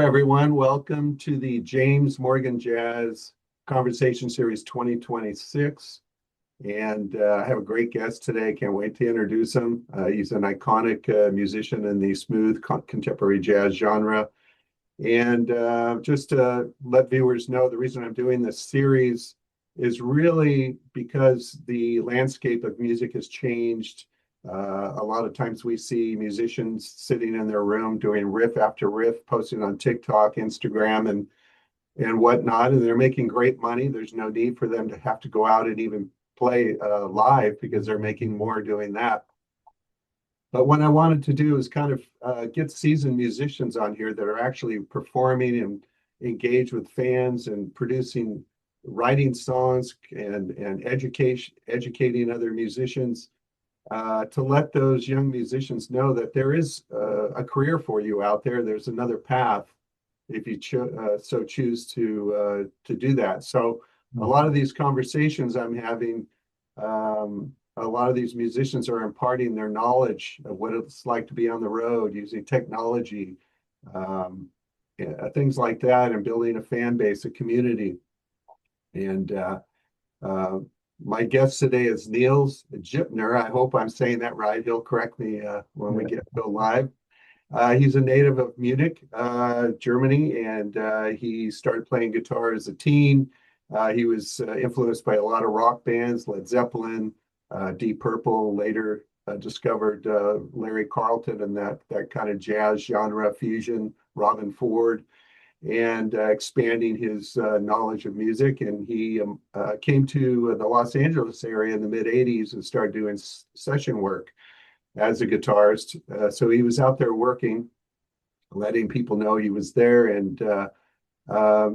everyone. Welcome to the James Morgan Jazz Conversation Series 2026. And I have a great guest today. Can't wait to introduce him. He's an iconic musician in the smooth contemporary jazz genre. And just to let viewers know, the reason I'm doing this series is really because the landscape of music has changed. A lot of times we see musicians sitting in their room doing riff after riff, posting on TikTok, Instagram, and whatnot, and they're making great money. There's no need for them to have to go out and even play live because they're making more doing that. But what I wanted to do is kind of get seasoned musicians on here that are actually performing and engage with fans and producing, writing songs and educating other musicians. To let those young musicians know that there is a career for you out there. There's another path if you so choose to do that. So a lot of these conversations I'm having, a lot of these musicians are imparting their knowledge of what it's like to be on the road using technology, things like that, and building a fan base, a community. And my guest today is Nils Jiptner. I hope I'm saying that right. He'll correct me when we go live. He's a native of Munich, Germany, and he started playing guitar as a teen. He was influenced by a lot of rock bands, Led Zeppelin, Deep Purple, later discovered Larry Carlton and that kind of jazz genre fusion, Robin Ford, and expanding his knowledge of music. And he came to the Los Angeles area in the mid-'80s and started doing session work as a guitarist. So he was out there working, letting people know he was there. And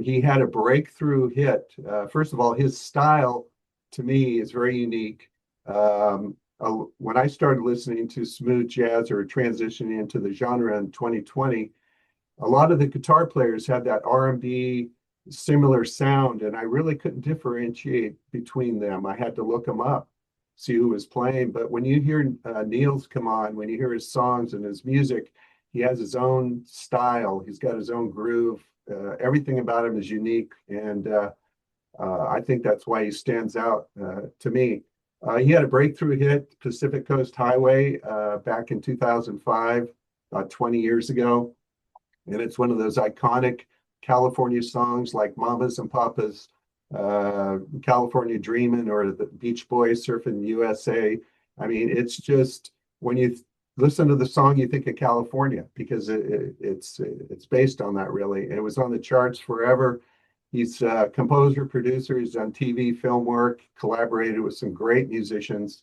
he had a breakthrough hit. First of all, his style, to me, is very unique. When I started listening to smooth jazz or transitioning into the genre in 2020, a lot of the guitar players had that R&B similar sound, and I really couldn't differentiate between them. I had to look them up, see who was playing. But when you hear Niels come on, when you hear his songs and his music, he has his own style. He's got his own groove. Everything about him is unique, and I think that's why he stands out to me. He had a breakthrough hit, Pacific Coast Highway, back in 2005, about 20 years ago. And it's one of those iconic California songs like Mamas and Papas, California Dreamin', or the Beach Boys, Surfin' USA. I mean, it's just, when you listen to the song, you think of California because it's based on that, really. It was on the charts forever. He's a composer, producer. He's done TV, film work, collaborated with some great musicians,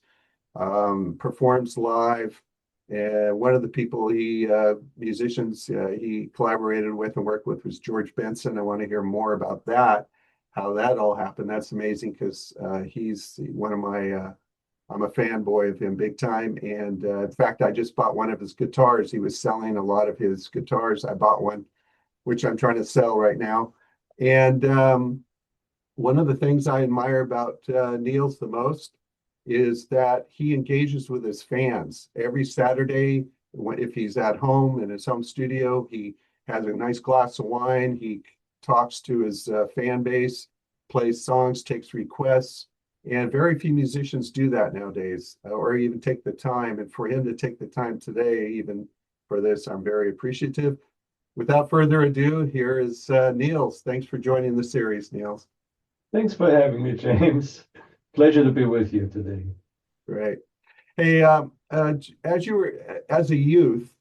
performs live. One of the musicians he collaborated with and worked with was George Benson. I want to hear more about that, how that all happened. That's amazing because he's one of my, I'm a fanboy of him big time. And in fact, I just bought one of his guitars. He was selling a lot of his guitars. I bought one, which I'm trying to sell right now. And one of the things I admire about Niels the most is that he engages with his fans every Saturday. If he's at home in his home studio, he has a nice glass of wine. He talks to his fan base, plays songs, takes requests. And very few musicians do that nowadays, or even take the time. And for him to take the time today, even for this, I'm very appreciative. Without further ado, here is Niels. Thanks for joining the series, Niels. Thanks for having me, James. Pleasure to be with you today. Great. Hey, as a youth,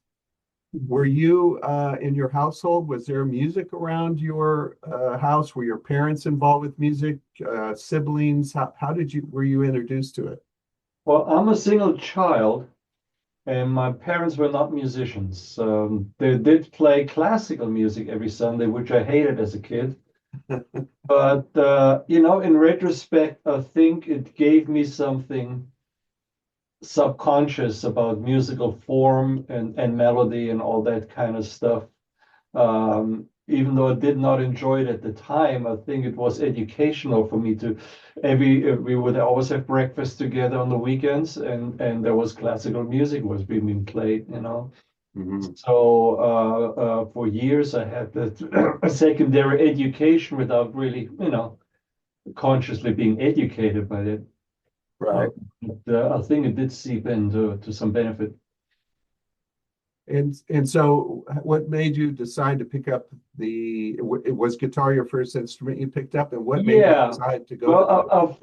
were you in your household? Was there music around your house? Were your parents involved with music? Siblings? How were you introduced to it? Well, I'm a single child, and my parents were not musicians. They did play classical music every Sunday, which I hated as a kid. But, in retrospect, I think it gave me something subconscious about musical form and melody and all that kind of stuff. Even though I did not enjoy it at the time, I think it was educational for me to, we would always have breakfast together on the weekends, and there was classical music was being played, Mhm. So for years I had that secondary education without really, consciously being educated by it. Uh, Right. I think it did seep into some benefit. And so what made you decide to pick up was guitar your first instrument you picked up, and what made you Yeah. decide to go to Well, that?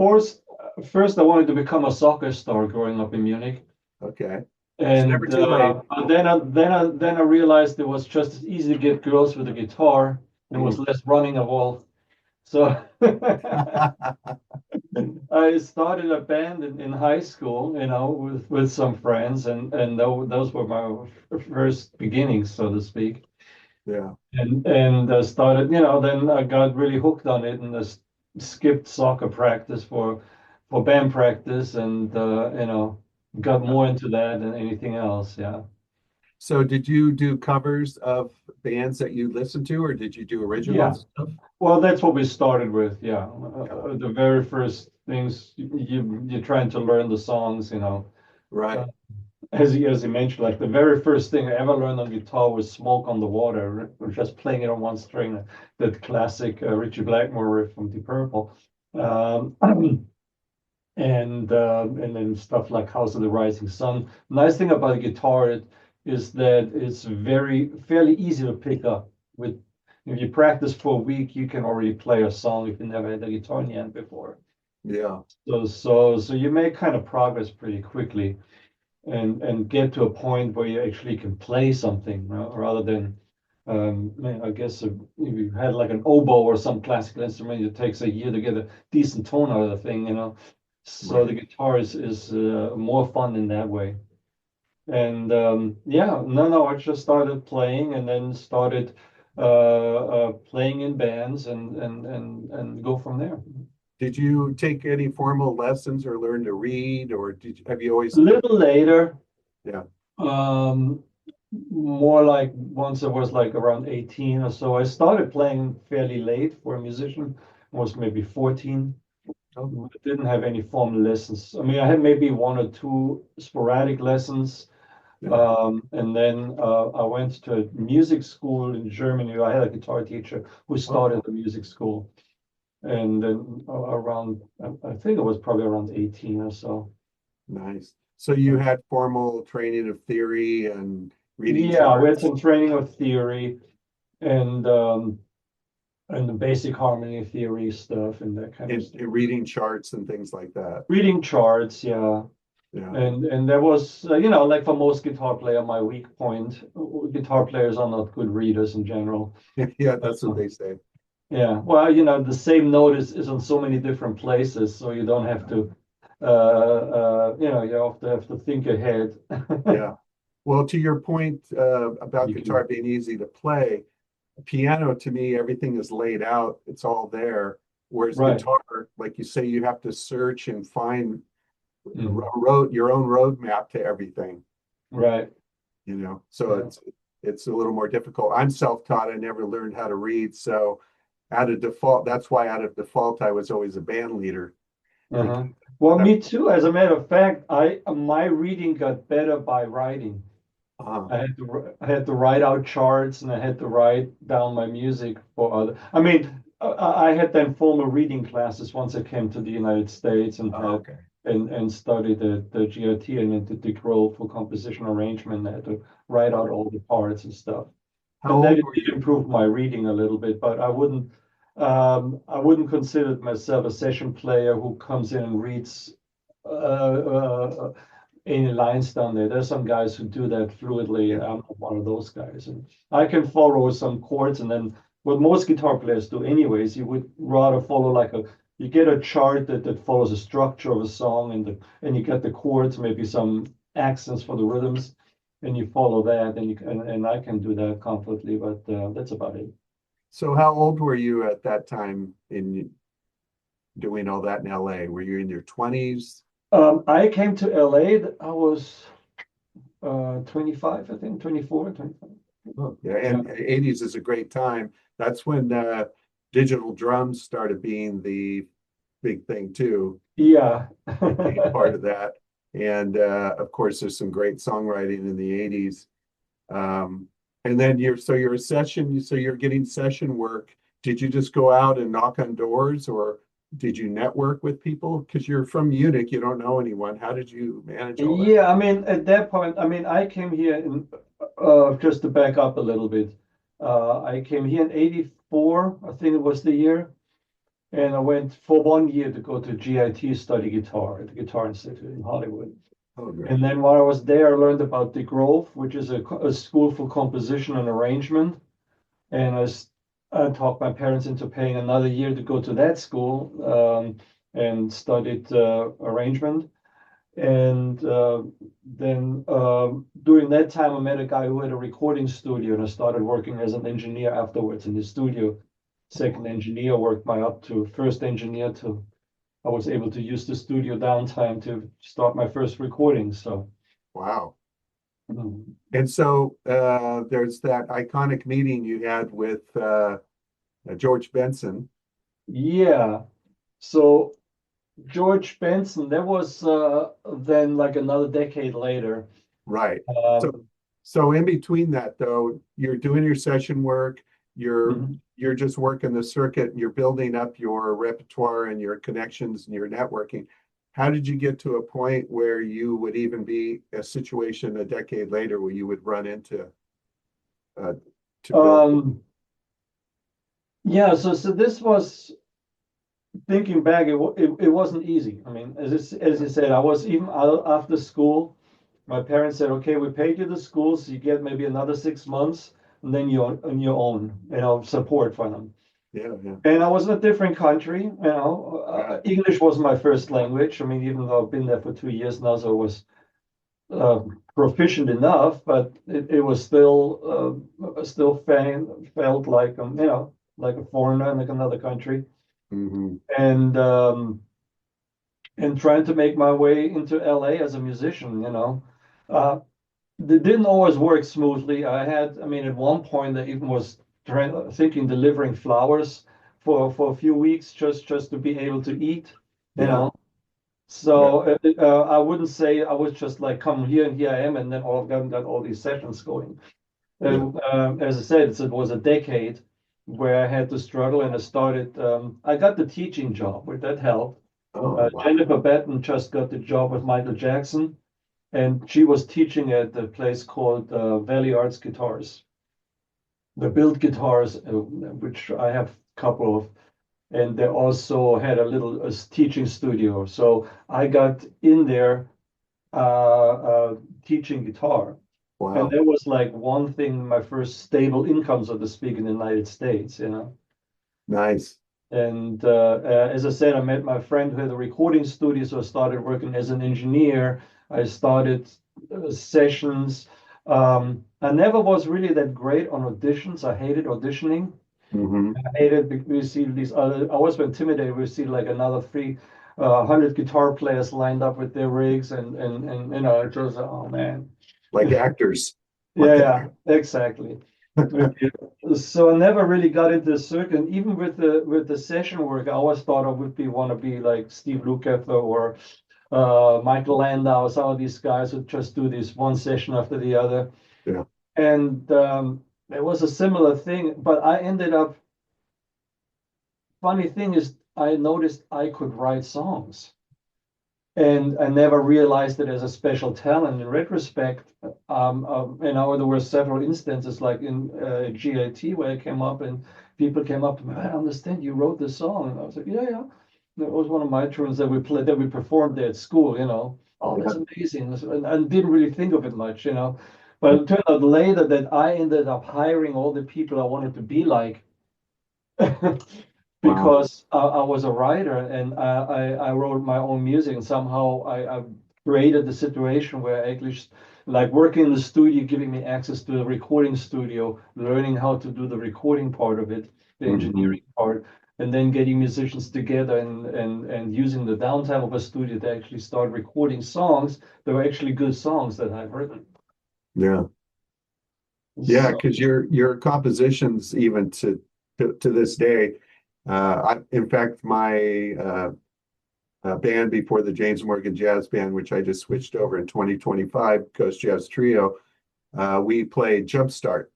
first I wanted to become a soccer star growing up in Munich. Okay. It's never And too late. but then I realized it was just as easy to get girls with a guitar and it was Mhm. less running involved. So I started a band in high school, with some friends, and those were my first beginnings, so to speak. Yeah. And I started, then I got really hooked on it, and I skipped soccer practice for band practice, and got more into that than anything else. Yeah. So did you do covers of bands that you listened to, or did you do original Yeah. stuff? Well, that's what we started with. Yeah. Yeah. The very first things you're trying to learn the songs, Right. Uh, as you mentioned, like the very first thing I ever learned on guitar was "Smoke on the Water," or just playing it on one string. That classic Richie Blackmore riff from Deep Purple, um, and then stuff like "House of the Rising Sun." Nice thing about a guitar is that it's fairly easy to pick up. With If you practice for a week, you can already play a song if you never had a guitar in your hand before. Yeah. So you make kind of progress pretty quickly and get to a point where you actually can play something, rather than I guess if you had like an oboe or some classical instrument, it takes a year to get a decent tone out of the thing. So the Right. guitar is more fun in that way. And yeah, no, I just started playing and then started playing in bands and go from there. Did you take any formal lessons or learn to read, or have you A always? little later, Yeah. Um, more like once I was like around 18 or so. I started playing fairly late for a musician, was maybe 14. Oh, I didn't have any formal lessons. I mean, I had maybe one or two sporadic lessons. yeah. And then I went to music school in Germany. I had a guitar teacher who Oh, started the music school. And then around, I think it was probably around 18 or so. nice. So you had formal training of theory and reading Yeah, we had charts some training of theory and the basic harmony theory stuff and that kind of stuff. and reading charts and things like that. Reading charts, yeah. Yeah. And there was, like for most guitar player, my weak point. Guitar players are not good readers in general. Yeah, that's what Uh, they say. yeah, well, the same note is on so many different places, so you don't have to, you have to think ahead. Yeah. Well, to your point about You guitar can, being easy to play, piano to me, everything is laid out, it's all there. Whereas right. guitar, like you say, you have to search and find Mhm. your own roadmap to everything, Right. So Yeah. it's a little more difficult. I'm self-taught. I never learned how to read, so out of default, that's why out of default I was always a band leader because Uh-huh. Well, that me too. As a matter of fact, my reading got better by writing. uh, I had to write out charts and I had to write down my music for other. I mean, I had then formal reading classes once I came to the United States and had okay. and studied the GRT and then did the role for composition arrangement. I had to write out all the parts and stuff. How And then old it were did you? improve my reading a little bit, but I wouldn't consider myself a session player who comes in and reads any lines down there. There's some guys who do that fluidly, and Yeah. I'm not one of those guys. And I can follow some chords, and then what most guitar players do, anyways, you would rather follow you get a chart that follows a structure of a song, and you get the chords, maybe some accents for the rhythms, and you follow that, and I can do that comfortably, but that's about it. So how old were you at that time in doing all that in LA? Were you in your 20s? I came to LA. I was 25, I think, 24, 25. Oh, yeah, Yeah. and 80s is a great time. That's when digital drums started being the big thing too. Yeah. Became part of that. And of course, there's some great songwriting in the 80s. And then you're a session, so you're getting session work. Did you just go out and knock on doors, or did you network with people? Because you're from Munich, you don't know anyone. How did you manage all that? Yeah, I mean, at that point, I mean, I came here in, just to back up a little bit. I came here in 84, I think it was the year, and I went for 1 year to go to GIT study guitar at the Guitar Institute in Hollywood. Oh, great. And then while I was there, I learned about the Grove, which is a school for composition and arrangement. And I talked my parents into paying another year to go to that school, and studied arrangement. And then during that time, I met a guy who had a recording studio, and I started working as an engineer afterwards in the studio. Second engineer, worked my up to first engineer to I was able to use the studio downtime to start my first recording. So, Wow. mm. And so there's that iconic meeting you had with George Benson. Yeah. So George Benson, that was then like another decade later. Right. So Um, so in between that though, you're doing your session work, you're mhm. you're just working the circuit and you're building up your repertoire and your connections and your networking. How did you get to a point where you would even be a situation a decade later where you would run into uh, to build? Um, yeah, so this was thinking back, it wasn't easy. I mean, as you said, I was even out after school. My parents said, "Okay, we paid you the school, so you get maybe another 6 months, and then you're on your own, support for them." Yeah, yeah, And I was in a different country, yeah. English was my first language. I mean, even though I've been there for 2 years now, so I was uh, proficient enough, but it was felt like like a foreigner in like another country, Hmm. and trying to make my way into LA as a musician. Uh, it didn't always work smoothly. I mean, at one point, I even was thinking delivering flowers for a few weeks just to be able to eat, you Yeah, know. yeah. So I wouldn't say I was just like, come here and here I am, and then all of a sudden got all these sessions going. Yeah. And as I said, it was a decade where I had to struggle, and I started. I got the teaching job, which that helped. Oh, wow. Jennifer Batten just got the job with Michael Jackson, and she was teaching at a place called Valley Arts Guitars. They built guitars, which I have a couple of, and they also had a little teaching studio. So I got in there teaching guitar. And Wow. that was like one thing, my first stable income, so to speak, in the United States. Nice. And as I said, I met my friend who had a recording studio, so I started working as an engineer. I started sessions. I never was really that great on auditions. I hated auditioning. Hmm. I hated we see these other. I was intimidated. We see like another 300 guitar players lined up with their rigs, and it was oh man. Like actors. Yeah, Like yeah, exactly. So I never really got into the circuit. And even with the session work, I always thought I would want to be like Steve Lukather or Michael Landau, some of these guys who just do this one session after the other. yeah. And it was a similar thing, but I ended up. Funny thing is, I noticed I could write songs. And I never realized it as a special talent. In retrospect, there were several instances like in GIT where I came up and people came up to me, I understand you wrote this song. And I was like, yeah, yeah. That was one of my tunes that we played, that we performed there at school. Oh, that's Yeah. amazing. And didn't really think of it much. But it turned out later that I ended up hiring all the people I wanted to be like. Wow. Because I was a writer and I wrote my own music, and somehow I created the situation where English, like working in the studio, giving me access to the recording studio, learning how to do the recording part of it, the Hmm. engineering part, and then getting musicians together and using the downtime of a studio to actually start recording songs that were actually good songs that I've written. Yeah. Yeah, So, because your compositions even to this day, in fact, my band before the James Morgan Jazz Band, which I just switched over in 2025, Coast Jazz Trio, we played Jumpstart.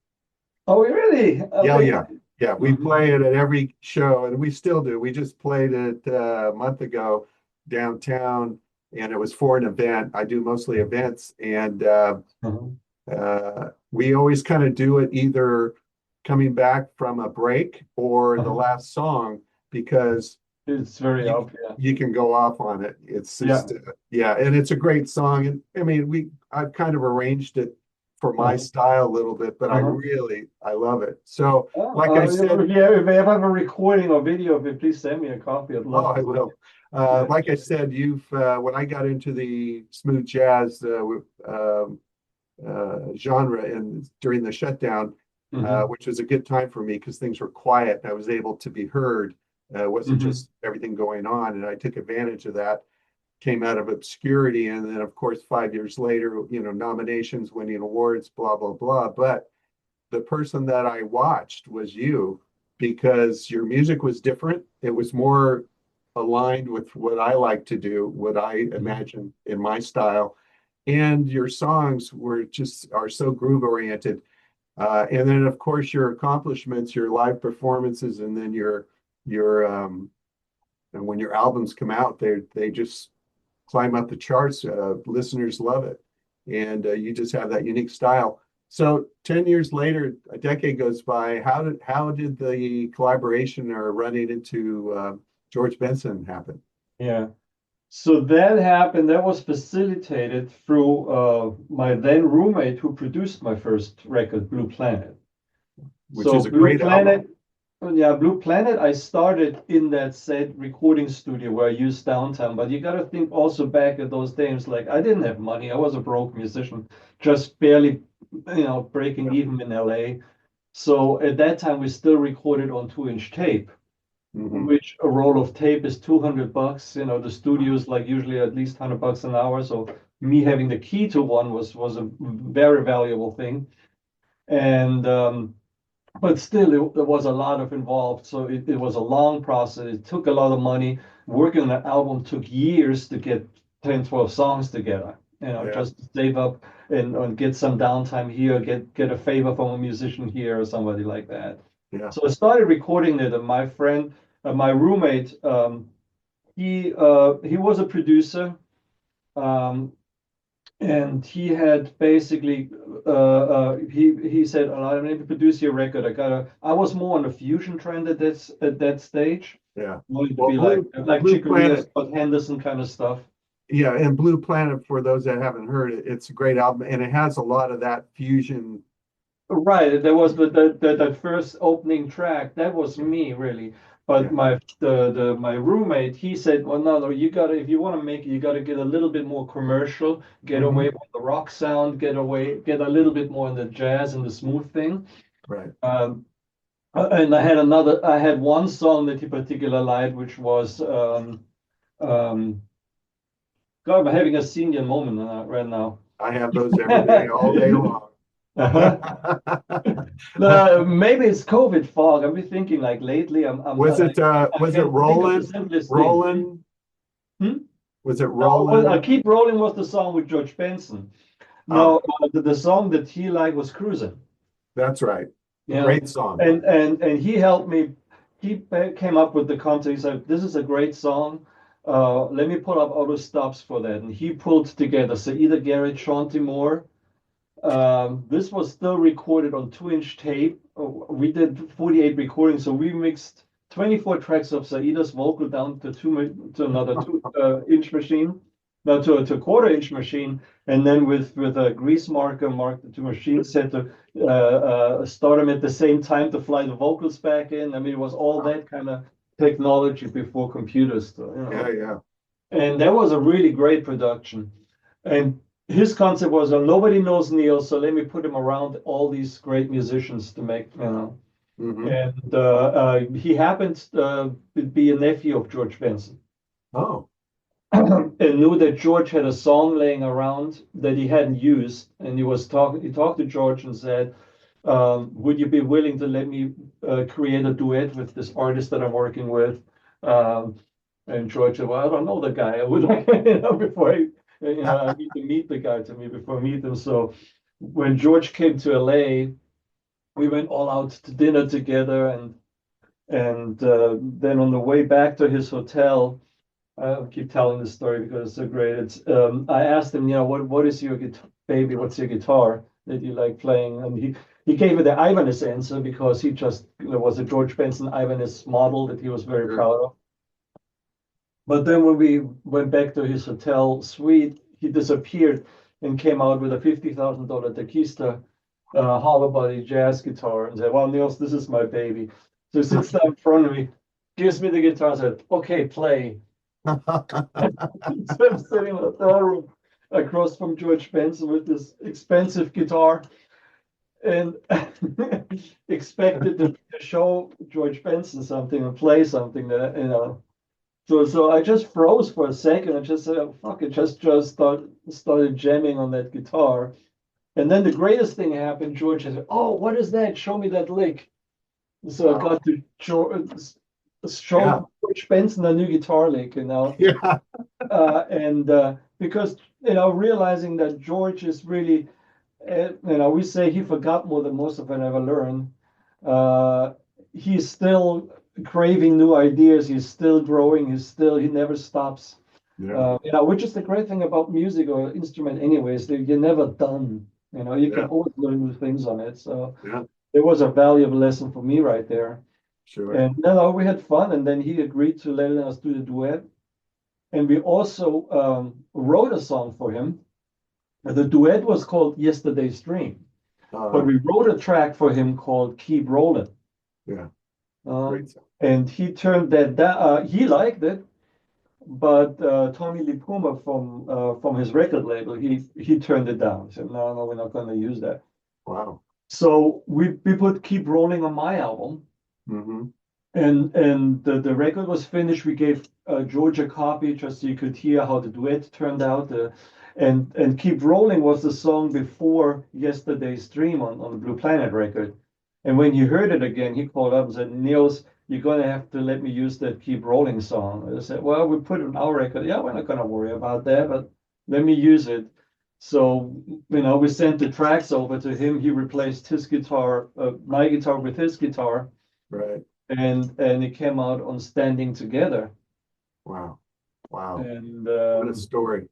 Oh, really? Yeah, Okay. yeah, yeah. We Mhm. play it at every show, and we still do. We just played it a month ago downtown, and it was for an event. I do mostly events, and Mhm. we always kind of do it either coming back from a break or the Mhm. last song because It's very you up, yeah. you can go off on it. It's Yeah. just yeah, and it's a great song. And I mean, I've kind of arranged it for my Uh-huh. style a little bit, but Uh-huh. I love it. So, Oh, like I said, if you have a recording or video of it, please send me a copy. I'd oh, love I to. will. Yeah. Like I said, you've when I got into the smooth jazz genre and during the shutdown, Hmm. which was a good time for me because things were quiet and I was able to be heard. It wasn't Hmm. just everything going on, and I took advantage of that. Came out of obscurity, and then of course 5 years later, nominations, winning awards, blah blah blah. But the person that I watched was you because your music was different. It was more aligned with what I like to do, what I Hmm. imagine in my style. And your songs are so groove oriented. And then of course your accomplishments, your live performances, and then your and when your albums come out, they just climb up the charts. Listeners love it, and you just have that unique style. So 10 years later, a decade goes by. How did the collaboration or running into George Benson happen? Yeah. So that happened. That was facilitated through my then roommate who produced my first record, Blue Planet. Which So is a great album. Blue Planet, I started in that said recording studio where I used downtime. But you got to think also back at those days, like I didn't have money. I was a broke musician, just barely, breaking even in LA. So at that time, we still recorded on 2-inch tape, Hmm. which a roll of tape is $200. The studio's like usually at least $100 an hour. So me having the key to one was a very valuable thing. And but still, there was a lot of involved. So it was a long process. It took a lot of money. Working on an album took years to get 10, 12 songs together, Yeah, just to save up and get some downtime here, get a favor from a musician here or somebody like that. yeah. So I started recording it, and my friend, my roommate, he was a producer. Um, and he had basically he said, "Oh, I need to produce your record. I was more on the fusion trend at that stage. Yeah. Wanted to Well, be like Blue Chick Corea, Planet, Scott Henderson kind of stuff. yeah, and Blue Planet, for those that haven't heard it, it's a great album, and it has a lot of that fusion. Right. There was that first opening track. That was me really. But Yeah. my roommate, he said, "Well, no, you gotta if you want to make it, you gotta get a little bit more commercial, get Hmm. away from the rock sound, get a little bit more in the jazz and the smooth thing." Right. Um, and I had one song that he particularly liked, which was um, God, I'm having a senior moment right now. I have those every day, all day long. Uh-huh. Maybe it's COVID fog. I've been thinking like lately. Was it I was it can't think of the Roland? simplest thing. Roland? Hmm? Was it No, Roland? Keep Rolling was the song with George Benson. No, Oh, the song that he liked was Cruising. that's right. Yeah, Great song. and he helped me. He came up with the concept. He said, "This is a great song. Let me pull up all the stops for that." And he pulled together Saida Garrett, Sean Timor. This was still recorded on 2-inch tape. We did 48 recordings, so we mixed 24 tracks of Saida's vocal down to another 2-inch machine, no, to a 1/4-inch machine, and then with a grease marker marked the two machines, had to start them at the same time to fly the vocals back in. I mean, it was all that kind of technology before computers, Yeah, yeah. and that was a really great production. And his concept was, nobody knows Neil, so let me put him around all these great musicians to make. Hmm. And he happened to be a nephew of George Benson, Oh, and knew that George had a song laying around that he hadn't used, and he talked to George and said, "Would you be willing to let me create a duet with this artist that I'm working with?" Um, and George said, "Well, I don't know the guy. I would like, before I need to meet the guy to me before I meet him." So when George came to LA, we went all out to dinner together, and then on the way back to his hotel, I'll keep telling this story because it's so great. I asked him, what is your guitar, baby? What's your guitar that you like playing? And he gave me the Ibanez answer because he just there was a George Benson Ibanez model that he was very proud of. But then when we went back to his hotel suite, he disappeared and came out with a $50,000 Tequista hollow body jazz guitar and said, "Well, Nils, this is my baby." So he sits down in front of me, gives me the guitar, and said, "Okay, play." So I'm sitting in the hotel room across from George Benson with this expensive guitar and expected to show George Benson something and play something that, So I just froze for a second. I just said, oh, fuck it, just started jamming on that guitar. And then the greatest thing happened. George said, "Oh, what is that? Show me that lick." So I got to show George Benson a new guitar lick, Yeah. and because realizing that George is really, we say he forgot more than most of it ever learned. He's still craving new ideas. He's still growing. He never stops. Yeah. Which is the great thing about music or instrument, anyways. That you're never done. You can always learn new things on it. So it was a valuable lesson for me right there. Sure. And we had fun, and then he agreed to let us do the duet. And we also wrote a song for him. The duet was called Yesterday's Dream, but we wrote a track for him called Keep Rolling. Yeah. And he turned that down. He liked it, but Tommy Lee Puma from his record label, he turned it down. He said, no, we're not going to use that. Wow. So we put Keep Rolling on my album. Mm-hmm. And the record was finished. We gave George a copy just so you could hear how the duet turned out. And Keep Rolling was the song before Yesterday's Dream on the Blue Planet record. And when he heard it again, he called up and said, "Nils, you're going to have to let me use that Keep Rolling song." And I said, "Well, we put it on our record. Yeah, we're not going to worry about that, but let me use it." So, we sent the tracks over to him. He replaced his guitar, my guitar with his guitar. Right. And it came out on Standing Together. Wow. And what a story.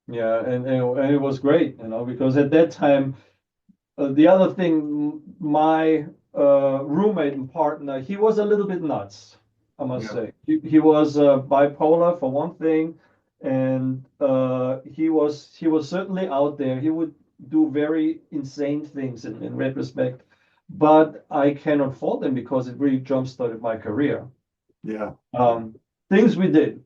Yeah, and it was great, because at that time, the other thing, my roommate and partner, he was a little bit nuts, I must say. He was bipolar for one thing, and he was certainly out there. He would do very insane things in retrospect. But I cannot fault him because it really jump-started my career. Yeah. Things we did.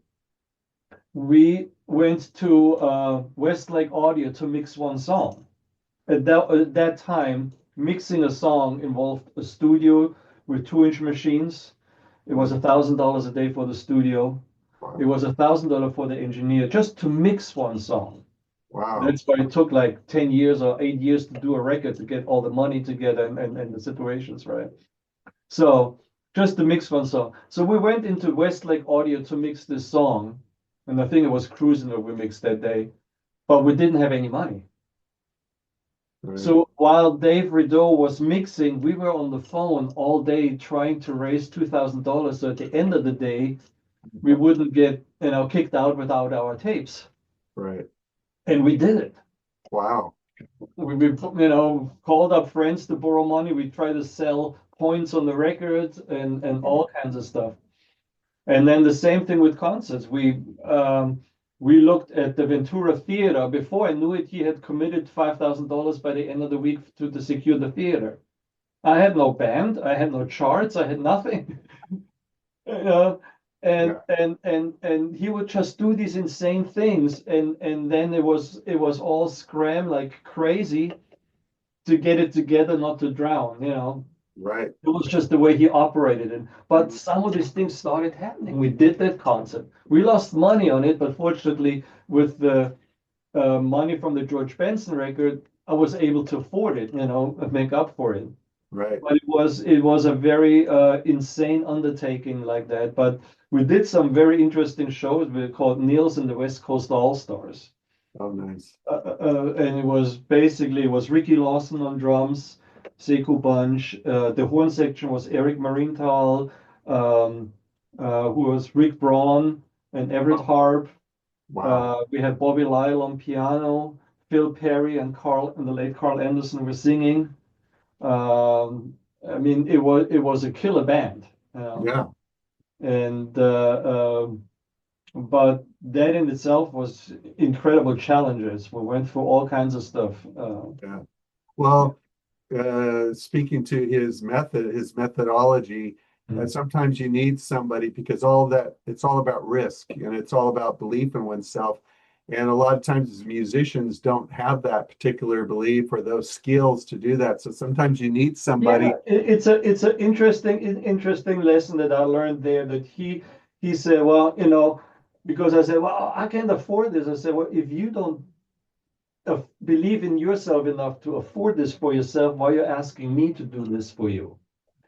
We went to Westlake Audio to mix one song. At that time, mixing a song involved a studio with 2-inch machines. It was $1,000 a day for the studio. Wow. It was $1,000 for the engineer just to mix one song. Wow. That's why it took like 10 years or 8 years to do a record to get all the money together and the situations right. So just to mix one song. So we went into Westlake Audio to mix this song. And I think it was Cruising that we mixed that day. But we didn't have any money. Right. So while Dave Rideau was mixing, we were on the phone all day trying to raise $2,000. So at the end of the day, we wouldn't get kicked out without our tapes. Right. And we did it. Wow. We called up friends to borrow money. We tried to sell points on the records and all kinds of stuff. And then the same thing with concerts. We looked at the Ventura Theater. Before I knew it, he had committed $5,000 by the end of the week to secure the theater. I had no band. I had no charts. I had nothing. And he would just do these insane things, and then it was all scram like crazy to get it together, not to drown, Right. It was just the way he operated. But some of these things started happening. We did that concert. We lost money on it, but fortunately, with the money from the George Benson record, I was able to afford it, make up for it. Right. But it was a very insane undertaking like that. But we did some very interesting shows. We called Neils and the West Coast All Stars. Oh, nice. And it was Ricky Lawson on drums, Sekou Bunch. The horn section was Eric Marienthal, who was Rick Braun and Everett Harp. Wow. We had Bobby Lyle on piano, Phil Perry and the late Carl Anderson were singing. I mean, it was a killer band, Yeah. and but that in itself was incredible challenges. We went through all kinds of stuff. Yeah. Well, speaking to his methodology, Mm. sometimes you need somebody because all of that, it's all about risk and it's all about belief in oneself. And a lot of times musicians don't have that particular belief or those skills to do that. So sometimes you need somebody. Yeah, it's an interesting lesson that I learned there. That he said, well, because I said, well, I can't afford this. I said, well, if you don't believe in yourself enough to afford this for yourself, why are you asking me to do this for you?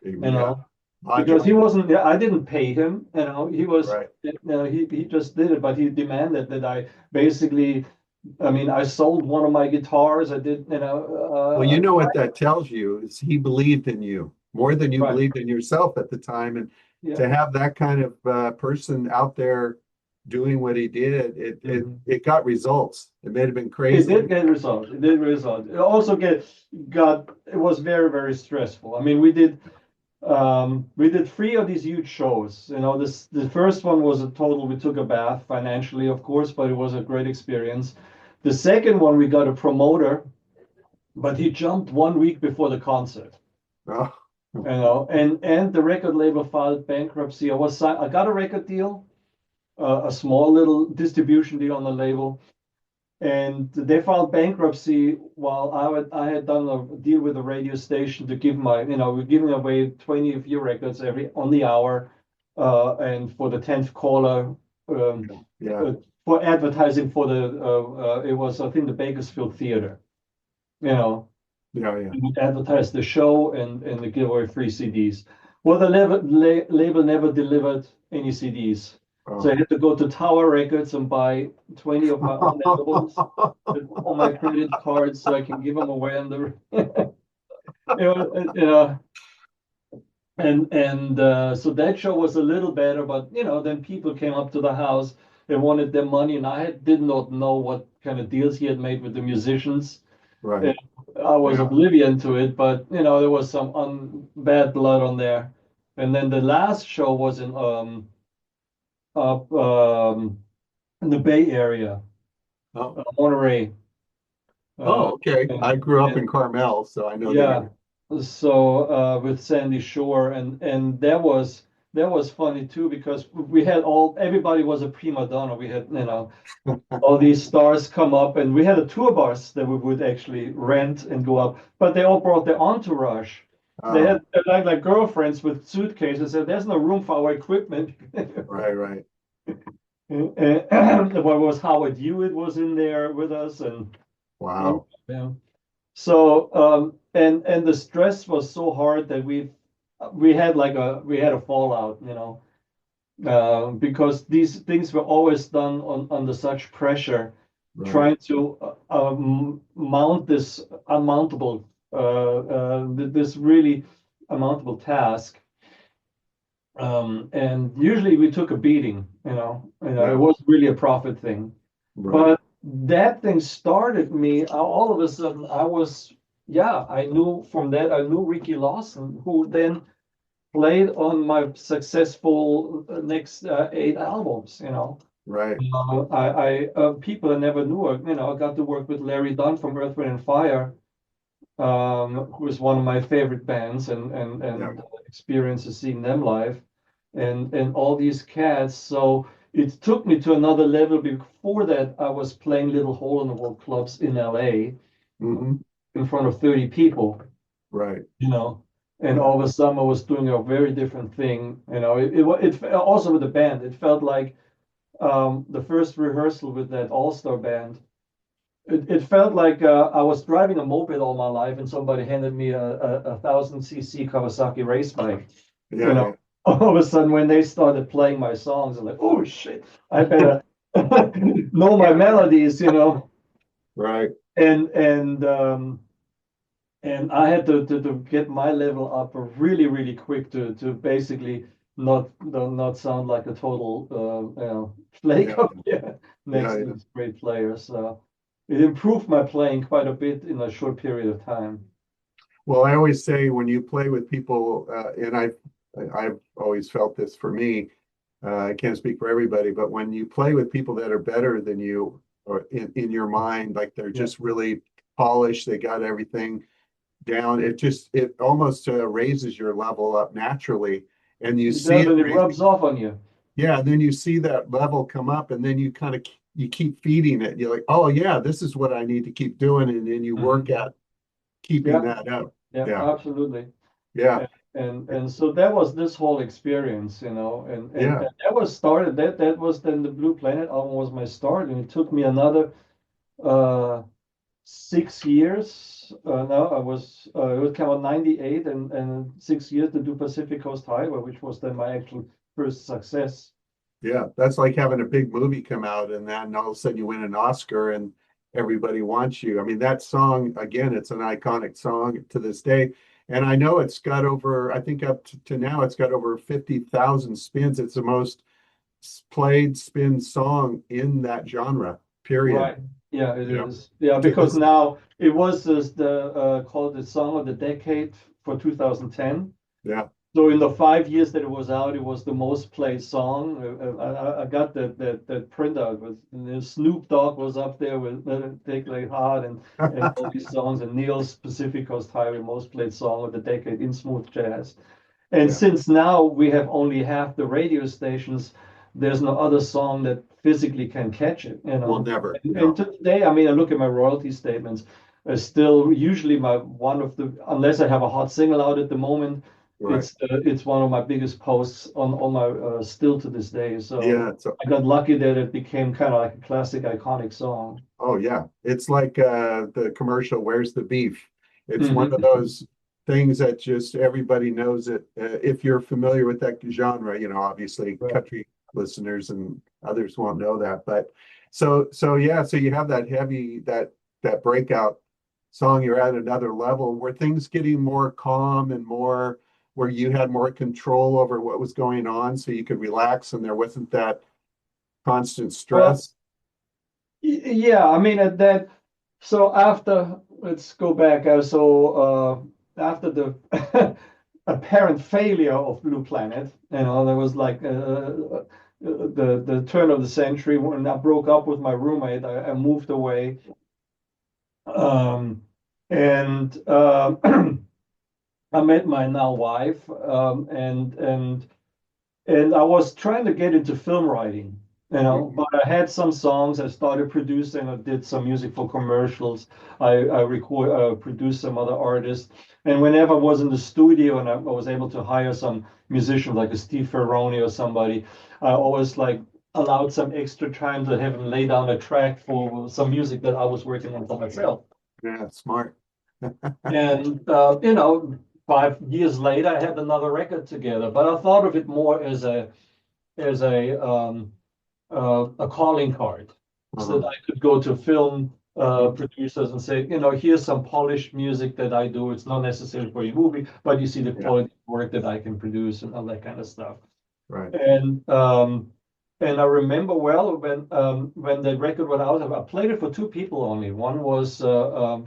Yeah, Because logic. he wasn't, I didn't pay him, he was, Right. he just did it, but he demanded that I basically, I mean, I sold one of my guitars. I did, Well, you know what that tells you is he believed in you more than you right, believed in yourself at the time. And yeah. to have that kind of person out there doing what he did, Mhm. it got results. It may have been It crazy. did get results. It did result. It also it was very, very stressful. I mean, we did three of these huge shows. The first one was a total, we took a bath financially, of course, but it was a great experience. The second one, we got a promoter, but he jumped 1 week before the concert. Oh, And the record label filed bankruptcy. I got a record deal, a small little distribution deal on the label, and they filed bankruptcy while I had done a deal with a radio station to give we're giving away 20 of your records on the hour, and for the 10th caller, yeah, for advertising for it was, I think, the Bakersfield Theater, you know, yeah. we advertised the show and they give away free CDs. Well, the label never delivered any CDs. So I Oh. had to go to Tower Records and buy 20 of my own albums with all my credit cards so I can give them away on the so that show was a little better, but then people came up to the house and wanted their money, and did not know what kind of deals he had made with the musicians. Right. I was Yeah. oblivion to it, but there was some bad blood on there. And then the last show was up in the Bay Area, Oh. Monterey. Oh, okay. I And, grew up in and Carmel, so I know the yeah, area. so with Sandy Shore, and that was funny too because we had everybody was a prima donna. We had all these stars come up, and we had a tour bus that we would actually rent and go up, but they all brought their entourage. They had Oh, like girlfriends with suitcases, and there's no room for our equipment. right, right. And what was Howard Hewitt was in there with us, and Wow. yeah. So and the stress was so hard that we had a fallout, because these things were always done under such pressure, Right. trying to mount this unmountable, this really unmountable task. And usually we took a beating, it Yeah. was really a profit thing. Right. But that thing started me, all of a sudden I knew from that, I knew Ricky Lawson, who then played on my successful next 8 albums. Right. People I never knew, I got to work with Larry Dunn from Earth, Wind and Fire, who is one of my favorite bands, Yeah. and experiences seeing them live, and all these cats. So it took me to another level. Before that, I was playing little hole in the wall clubs in LA Hmm. in front of 30 people, Right. and Yeah. all of a sudden I was doing a very different thing. Also with the band, it felt like the first rehearsal with that all-star band. It felt like I was driving a moped all my life, and somebody handed me a 1000cc Kawasaki race bike. You Yeah. know, Yeah. all of a sudden when they started playing my songs, I'm like, oh shit, I better know my Yeah. melodies. Right. and and um, and I had to get my level up really really quick to basically not sound like a total flake Yeah. up here next Yeah. to Yeah. this great player. So it improved my playing quite a bit in a short period of time. Well, I always say when you play with people, and I've always felt this for me. I can't speak for everybody, but when you play with people that are better than you, or in your mind, like they're Yeah, just really polished, they got everything down. It almost raises your level up naturally, and you it see does, it and it raising. rubs off on you. Yeah, and then you see that level come up, and then you kind of you keep feeding it. You're like, oh yeah, this is what I need to keep doing, and then you work Mhm. at keeping Yeah, that up. yeah, Yeah, absolutely. yeah, And so that was this whole experience, and yeah. that was started. That was then the Blue Planet album was my start, and it took me another uh 6 years. No, it was kind of 98 and 6 years to do Pacific Coast Highway, which was then my actual first success. Yeah, that's like having a big movie come out and then all of a sudden you win an Oscar and everybody wants you. I mean, that song, again, it's an iconic song to this day. And I know it's got over, I think up to now, it's got over 50,000 spins. It's the most played spin song in that genre, period. Right. Yeah, it Yeah, is. Yeah, to because this, now it was this, the called the song of the decade for 2010. yeah. So in the 5 years that it was out, it was the most played song. I got that printout with Snoop Dogg was up there with Let It Take Like Heart and all these songs, and Neil's Pacific Coast Highway most played song of the decade in smooth jazz. And Yeah, since now we have only half the radio stations, there's no other song that physically can catch it, you well, know. never. And No, today, I mean, I look at my royalty statements, still usually my one of the, unless I have a hot single out at the moment, right. it's one of my biggest posts on my still to this day. Yeah, So it's I got lucky that it became kind of like a classic, iconic song. oh yeah, it's like the commercial, "Where's the beef?" It's one of Hmm. those things that just everybody knows it. If you're familiar with that genre, obviously Right. country listeners and others won't know that. But so yeah, so you have that heavy that breakout song. You're at another level where things getting more calm and more where you had more control over what was going on, so you could relax and there wasn't that constant Well, stress. yeah, I mean at that. So after, let's go back. After the apparent failure of Blue Planet, there was like the turn of the century when I broke up with my roommate. I moved away, um, and I met my now wife, and I was trying to get into film writing, Mhm. but I had some songs. I started producing. I did some music for commercials. Produced some other artists. And whenever I was in the studio and I was able to hire some musician like a Steve Ferroni or somebody, I always like allowed some extra time to have him lay down a track for some music that I was working on for myself. Yeah, smart. And 5 years later, I had another record together. But I thought of it more as a calling card, so that Uh-huh. I could go to film Mhm. producers and say, here's some polished music that I do. It's not necessary for your movie, but you see the Yeah, quality of work that I can produce and all that kind of stuff. right. And I remember well when the record went out, I played it for two people only. One was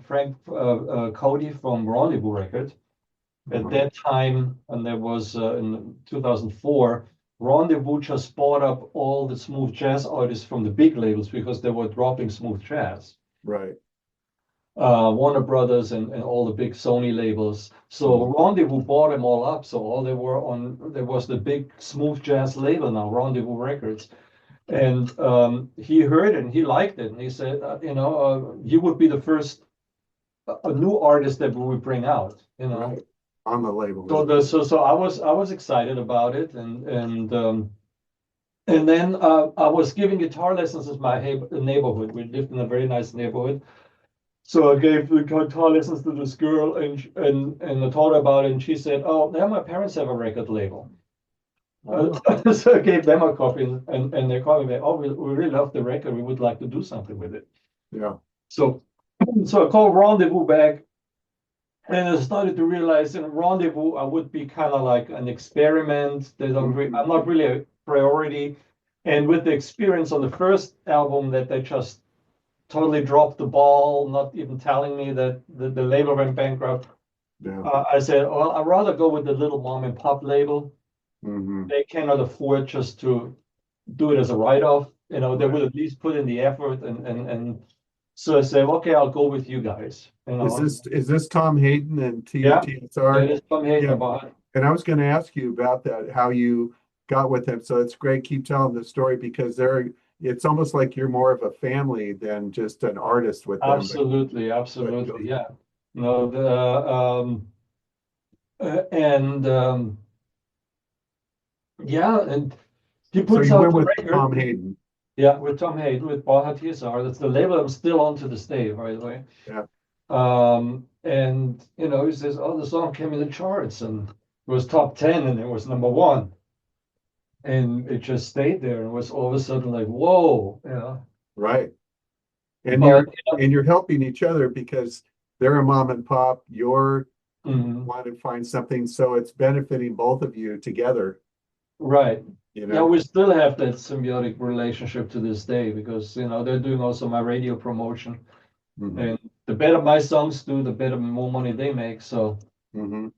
Frank Cody from Rendezvous Records. At Uh-huh. that time, and there was in 2004, Rendezvous just bought up all the smooth jazz artists from the big labels because they were dropping smooth jazz. Right. Warner Brothers and all the big Sony labels. So Mhm. Rendezvous bought them all up. So all they were on, there was the big smooth jazz label now, Rendezvous Records. And he heard it and he liked it. And he said, you would be the first a new artist that we would bring out, Right. On the label, So yeah. I was excited about it, and then I was giving guitar lessons in my neighborhood. We lived in a very nice neighborhood, so I gave the guitar lessons to this girl, and I told her about it, and she said, "Oh, now my parents have a record label." Oh, So I gave them a copy, and they called me back. Oh, we really love the record. We would like to do something with it. yeah. So, so I called Rendezvous back, and I started to realize in Rendezvous I would be kind of like an experiment. I'm not really a priority. And with the experience on the first album that they just totally dropped the ball, not even telling me that the label went bankrupt. Yeah. I said, well, I'd rather go with the little mom and pop label. Mm-hmm. They cannot afford just to do it as a write-off. They Right. will at least put in the effort, and so I said, okay, I'll go with you guys. Is this Tom Hayden and Yeah, TSR? that is Tom Hayden Yeah. about it. And I was going to ask you about that, how you got with them. So it's great. Keep telling the story because it's almost like you're more of a family than just an artist with them. Absolutely, But go absolutely, for yeah. No, and yeah, and he So puts you out went the with Tom record. Hayden. Yeah, with Tom Hayden, with Baja TSR. That's the label I'm still on to this day, by the way. Yeah. And he says, "Oh, the song came in the charts and it was top 10 and it was number one." And it just stayed there and it was all of a sudden like, whoa, Right. And But you're helping each other because they're a mom and pop. You're mhm, want to find something, so it's benefiting both of you together, right. you Yeah, know? we still have that symbiotic relationship to this day because they're doing also my radio promotion. Hmm. And the better my songs do, the better more money they make. So Hmm.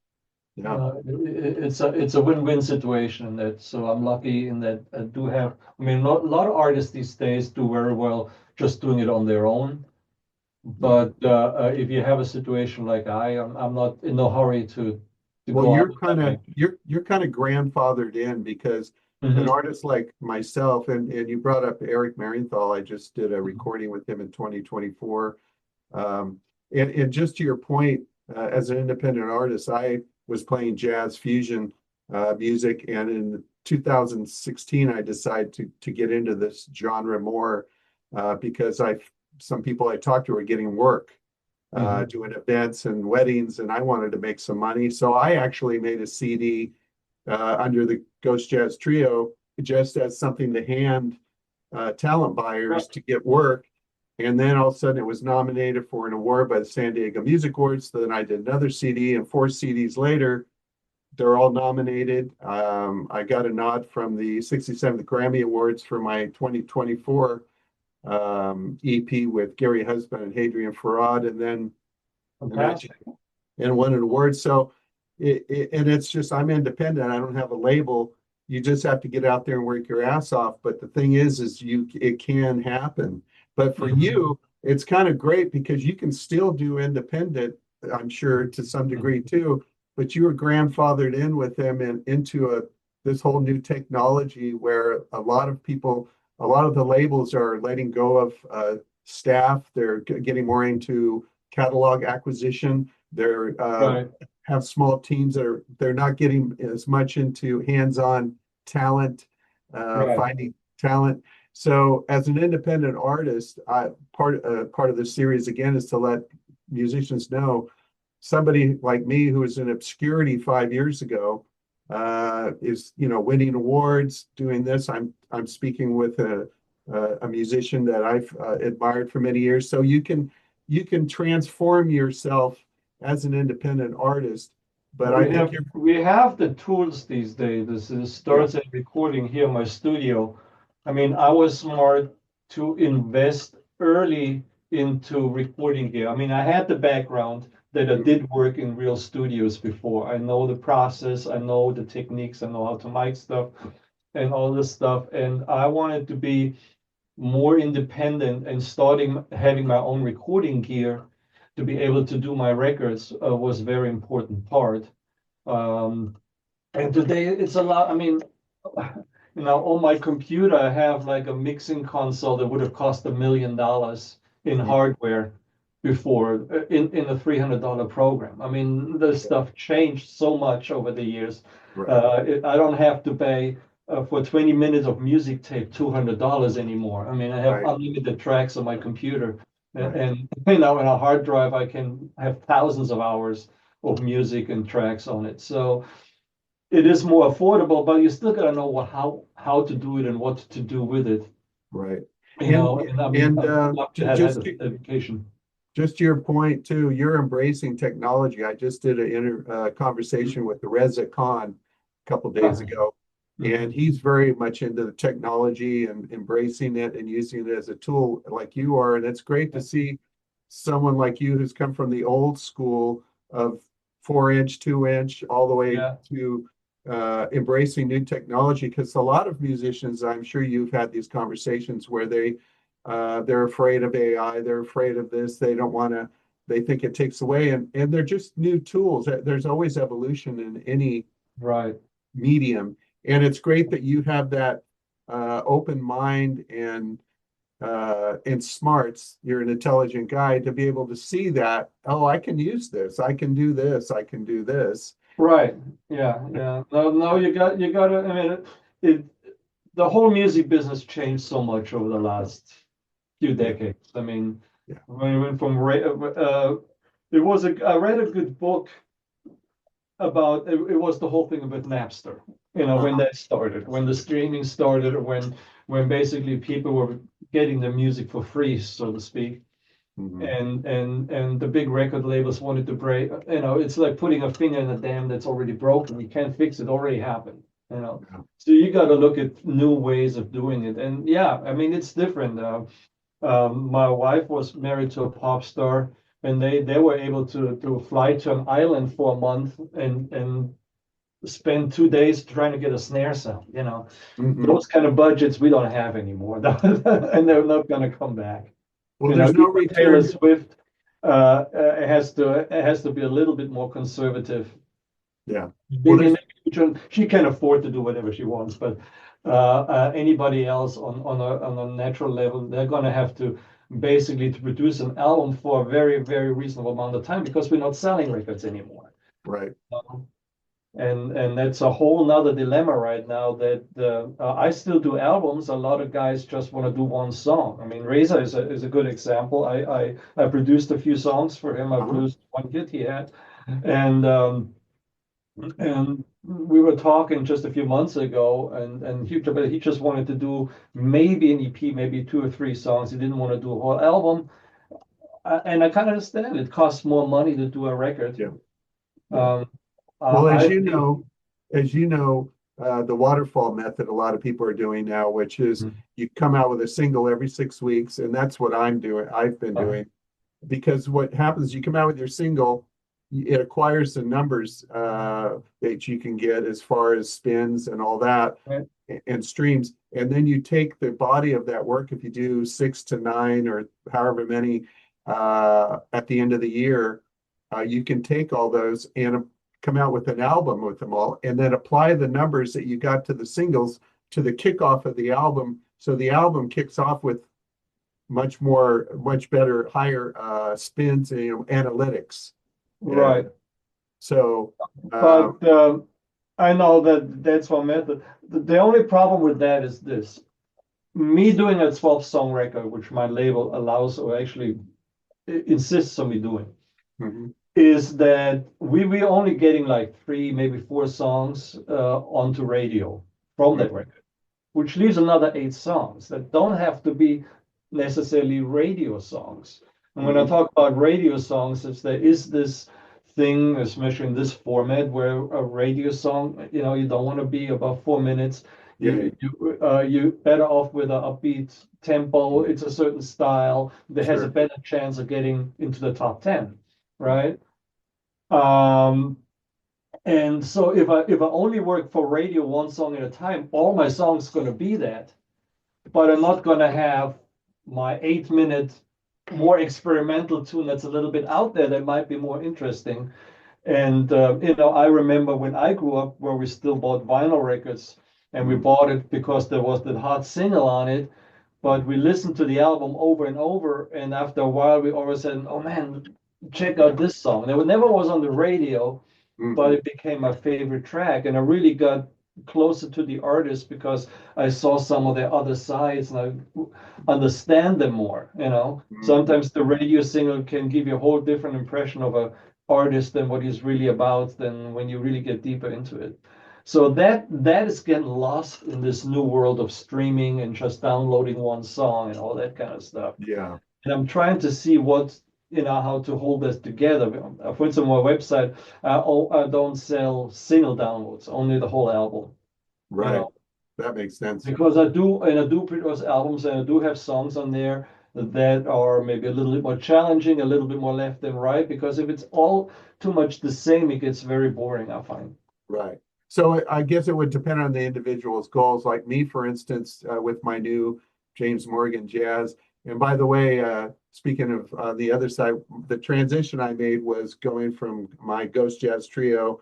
Yeah. it's a win-win situation in that. So I'm lucky in that I do have. I mean, a lot of artists these days do very well just doing it on their own. Yeah. But if you have a situation like I'm not in no hurry to Well, go out you're with that kind of big. you're kind of grandfathered in because an Hmm. artist like myself, and you brought up Eric Marienthal. I just did a recording with him in 2024. Um, and just to your point, as an independent artist, I was playing jazz fusion music, and in 2016, I decided to get into this genre more because some people I talked to are getting work Hmm. doing events and weddings, and I wanted to make some money. So I actually made a CD under the Ghost Jazz Trio just as something to hand talent buyers Right. to get work. And then all of a sudden it was nominated for an award by the San Diego Music Awards. So then I did another CD, and 4 CDs later, they're all nominated. I got a nod from the 67th Grammy Awards for my 2024 EP with Gary Husband and Hadrian Farad, and then I mentioned Fantastic. and won an award. So and it's just I'm independent. I don't have a label. You just have to get out there and work your ass off. But the thing is it can happen. But for Hmm. you, it's kind of great because you can still do independent, I'm sure to some degree too. But you were grandfathered in with them and into this whole new technology where a lot of the labels are letting go of staff. They're getting more into catalog acquisition. They're Right. have small teams they're not getting as much into hands-on talent, Right. finding talent. So as an independent artist, part of this series again is to let musicians know somebody like me who was in obscurity 5 years ago is winning awards, doing this. I'm speaking with a musician that I've admired for many years. So you can transform yourself as an independent artist. But I We think have you're we have the tools these days. This yeah. starts at recording here in my studio. I mean, I was smart to invest early into recording gear. I mean, I had the background that I Mhm. did work in real studios before. I know the process, I know the techniques, I know how to mic stuff and all this stuff. And I wanted to be more independent and starting having my own recording gear to be able to do my records was a very important part. Um, and today it's a lot. I mean, on my computer, I have like a mixing console that would have cost $1 million in Mhm. hardware before in a $300 program. I mean, this stuff changed so much over the years. Right, I don't have to pay for 20 minutes of music tape $200 anymore. I mean, I have right, unlimited tracks on my computer, right, and in a hard drive, I can have thousands of hours of music and tracks on it. So it is more affordable, but you still got to know how to do it and what to do with it. right. you And know, and I'm lucky to have had just the education. just to your point too, you're embracing technology. I just did a conversation with the Reza Khan a couple days Uh-huh. ago, and Mhm. he's very much into the technology and embracing it and using it as a tool like you are. And it's great to see someone like you who's come from the old school of 4 inch, 2 inch, all the way Yeah, to embracing new technology. Because a lot of musicians, I'm sure you've had these conversations where they're afraid of AI, they're afraid of this, they don't want to, they think it takes away, and they're just new tools. There's always evolution in any right. medium, and it's great that you have that open mind and smarts. You're an intelligent guy to be able to see that, oh, I can use this, I can do this, I can do this. Right. Yeah. Yeah. No, no, you got to, I mean, it, the whole music business changed so much over the last few Yeah, decades. I mean, yeah. when we went from, I read a good book about, it was the whole thing about Napster, you know, when Uh-huh. that started, when the streaming started, when basically people were getting the music for free, so to speak. Mhm. And the big record labels wanted to break, you know, it's like putting a finger in a dam that's already broken. You can't fix it, already happened, you know. Yeah. So you got to look at new ways of doing it. And yeah, I mean, it's different. My wife was married to a pop star, and they were able to fly to an island for a month and spend 2 days trying to get a snare sound. You know, Mhm. those kind of budgets we don't have anymore, and they're not going to come back. Well, You know, there's no even Taylor return. Swift it has to be a little bit more conservative. Yeah. Well, Maybe in there's the future, she can afford to do whatever she wants, but anybody else on a natural level, they're going to have to basically to produce an album for a very, very reasonable amount of time because we're not selling records anymore. right. Um, and that's a whole nother dilemma right now that I still do albums. A lot of guys just want to do one song. I mean, Reza is a good example. I produced a few songs for him. I Uh-huh. produced one hit he had, and we were talking just a few months ago, and he just wanted to do maybe an EP, maybe 2 or 3 songs. He didn't want to do a whole album, and I kind of understand. It costs more money to do a record. Yeah. Yeah. Um, Well, I think. as you know, the waterfall method, a lot of people are doing now, which is you come out with a single every 6 weeks, and that's what I'm doing. I've been Uh, doing because what happens, you come out with your single, it acquires the numbers that you can get as far as spins and all that right. and streams, and then you take the body of that work. If you do 6 to 9 or however many at the end of the year, you can take all those and come out with an album with them all, and then apply the numbers that you got to the singles to the kickoff of the album. So the album kicks off with much better, higher spins and analytics. Right. And so, uh, But I know that that's one method. The only problem with that is this. Me doing a 12-song record, which my label allows or actually insists on me doing, mhm, is that we're only getting like 3, maybe 4 songs onto radio from that mhm, record, which leaves another 8 songs that don't have to be necessarily radio songs. And when I mhm, talk about radio songs, it's there is this thing, especially in this format, where a radio song, you know, you don't want to be above 4 minutes. yeah, You better off with an upbeat tempo. It's a certain style that has a sure. better chance of getting into the top 10, Mhm, right? Um, and so if I only work for radio 1 song at a time, all my songs going to be that, but I'm not going to have my 8 minute more experimental tune that's a little bit out there that might be more interesting. And you know, I remember when I grew up, where we still bought vinyl records, and we mhm, bought it because there was that hot single on it. But we listened to the album over and over, and after a while, we always said, "Oh man, check out this song." And it never was on the radio, but mhm, it became my favorite track, and I really got closer to the artist because I saw some of their other sides and I understand them more. You know, mhm. sometimes the radio single can give you a whole different impression of a artist than what he's really about than when you really get deeper into it. So that is getting lost in this new world of streaming and just downloading one song and all that kind of stuff. Yeah. And I'm trying to see what, how to hold this together. For instance, on my website, I don't sell single downloads, only the whole album. Right. That makes sense. Because I do produce albums, and I do have songs on there that are maybe a little bit more challenging, a little bit more left than right. Because if it's all too much the same, it gets very boring, I find. Right. So I guess it would depend on the individual's goals. Like me, for instance, with my new James Morgan Jazz. And by the way, speaking of the other side, the transition I made was going from my Ghost Jazz Trio,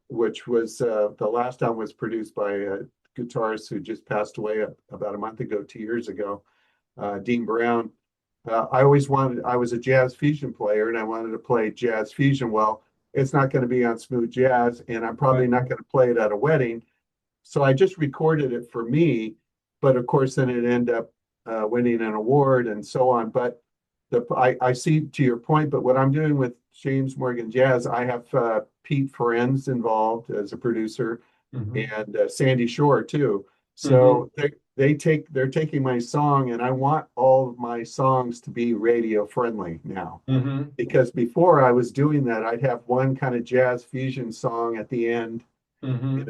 which was the last album was produced by a guitarist who just passed away about a month ago, 2 years ago, Dean Brown. I was a jazz fusion player, and I wanted to play jazz fusion. Well, it's not going to be on smooth jazz, and I'm probably not going to play it at a wedding. So I just recorded it for me, but of course, then it ended up winning an award and so on. But I see to your point, but what I'm doing with James Morgan Jazz, I have Pete Ferenz involved as a producer, and Sandy Shore too. So they're taking my song, and I want all of my songs to be radio friendly now. Because before I was doing that, I'd have one kind of jazz fusion song at the end, and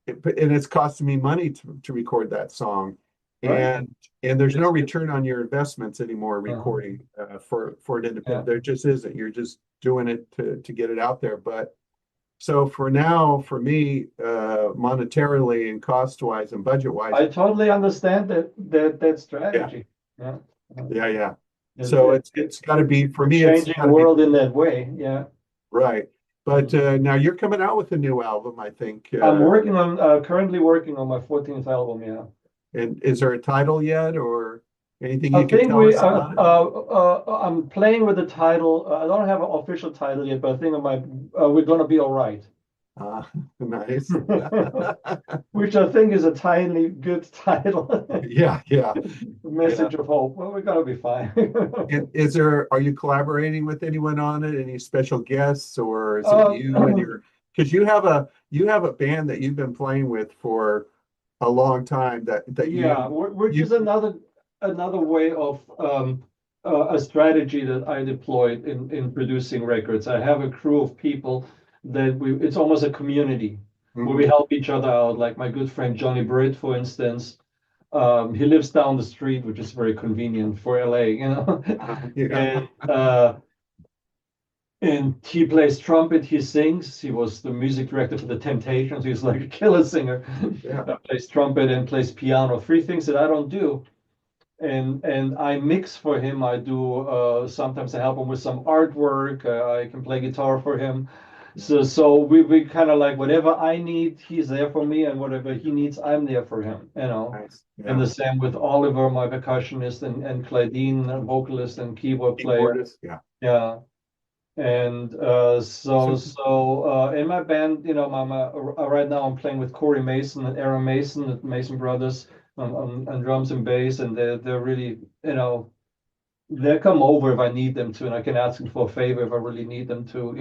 it's costing me money to record that song. And there's no return on your investments anymore recording for an independent. There just isn't. You're just doing it to get it out there. But so for now, for me, monetarily and cost wise and budget wise, I totally understand that strategy. Yeah. So it's got to be for me. Changing the world in that way. Yeah. Right. But now you're coming out with a new album, I think. I'm currently working on my 14th album. Yeah. And is there a title yet, or anything I you can think tell us about it? I'm playing with the title. I don't have an official title yet, but I think we're gonna be all right. Nice. Which I think is a tiny good title. Yeah. Message of hope. Well, we're gonna be fine. Are you collaborating with anyone on it? Any special guests, or is it you and your? Because you have a band that you've been playing with for a long time. Which is another way of a strategy that I deployed in producing records. I have a crew of people that it's almost a community where we help each other out. Like my good friend Johnny Britt, for instance, he lives down the street, which is very convenient for LA, and he plays trumpet, he sings. He was the music director for the Temptations. He's like a killer singer. Plays trumpet and plays piano, three things that I don't do. And I mix for him. I do sometimes I help him with some artwork. I can play guitar for him. So we kind of like whatever I need, he's there for me, and whatever he needs, I'm there for him. Nice. And the same with Oliver, my percussionist, and Claudine, vocalist and keyboard player. Yeah. And in my band, right now I'm playing with Corey Mason and Aaron Mason at Mason Brothers on drums and bass, and they're really, they come over if I need them to, and I can ask them for a favor if I really need them to,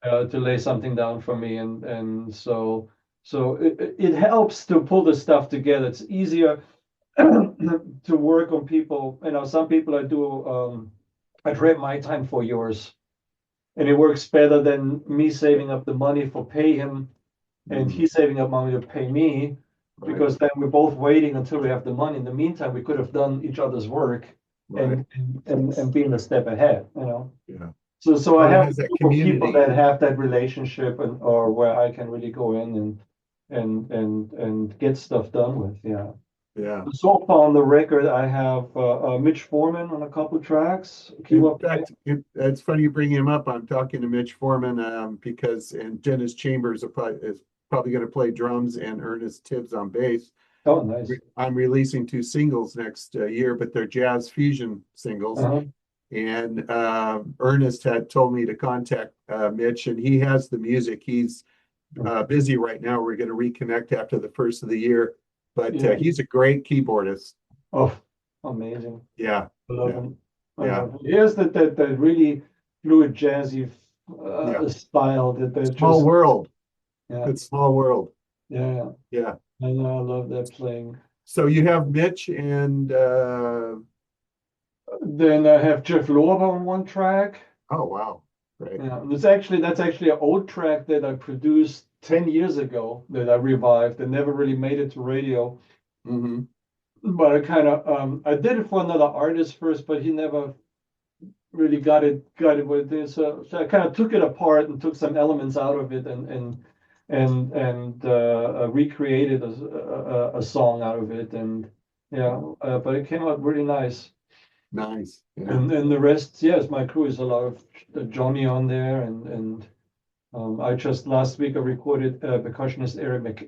to lay something down for me, and so it helps to pull the stuff together. It's easier to work on people. Some people I trade my time for yours. And it works better than me saving up the money for pay him, and he's saving up money to pay me, because then we're both waiting until we have the money. In the meantime, we could have done each other's work and been a step ahead, Yeah. So I have people that have that relationship, or where I can really go in and get stuff done with. Yeah. So far on the record, I have Mitch Foreman on a couple of tracks. In fact, it's funny you bring him up. I'm talking to Mitch Foreman because Dennis Chambers is probably going to play drums, and Ernest Tibbs on bass. Oh, nice. I'm releasing 2 singles next year, but they're jazz fusion singles. And Ernest had told me to contact Mitch, and he has the music. He's busy right now. We're going to reconnect after the first of the year. But he's a great keyboardist. Oh, amazing. Yeah. I love him. He has that really fluid, jazzy Yeah. style that they Small just, world. yeah, It's small world. yeah. Yeah. I know, I love that playing. So you have Mitch and Then I have Jeff Lorber on one track. oh wow. Great. Yeah, and that's actually an old track that I produced 10 years ago that I revived and never really made it to radio. Hmm. But I kind of I did it for another artist first, but he never really got it with this. So I kind of took it apart and took some elements out of it and recreated a song out of it. And yeah, but it came out really nice. Nice. Yeah. And the rest, yes, my crew is a lot of Johnny on there, and I just last week I recorded percussionist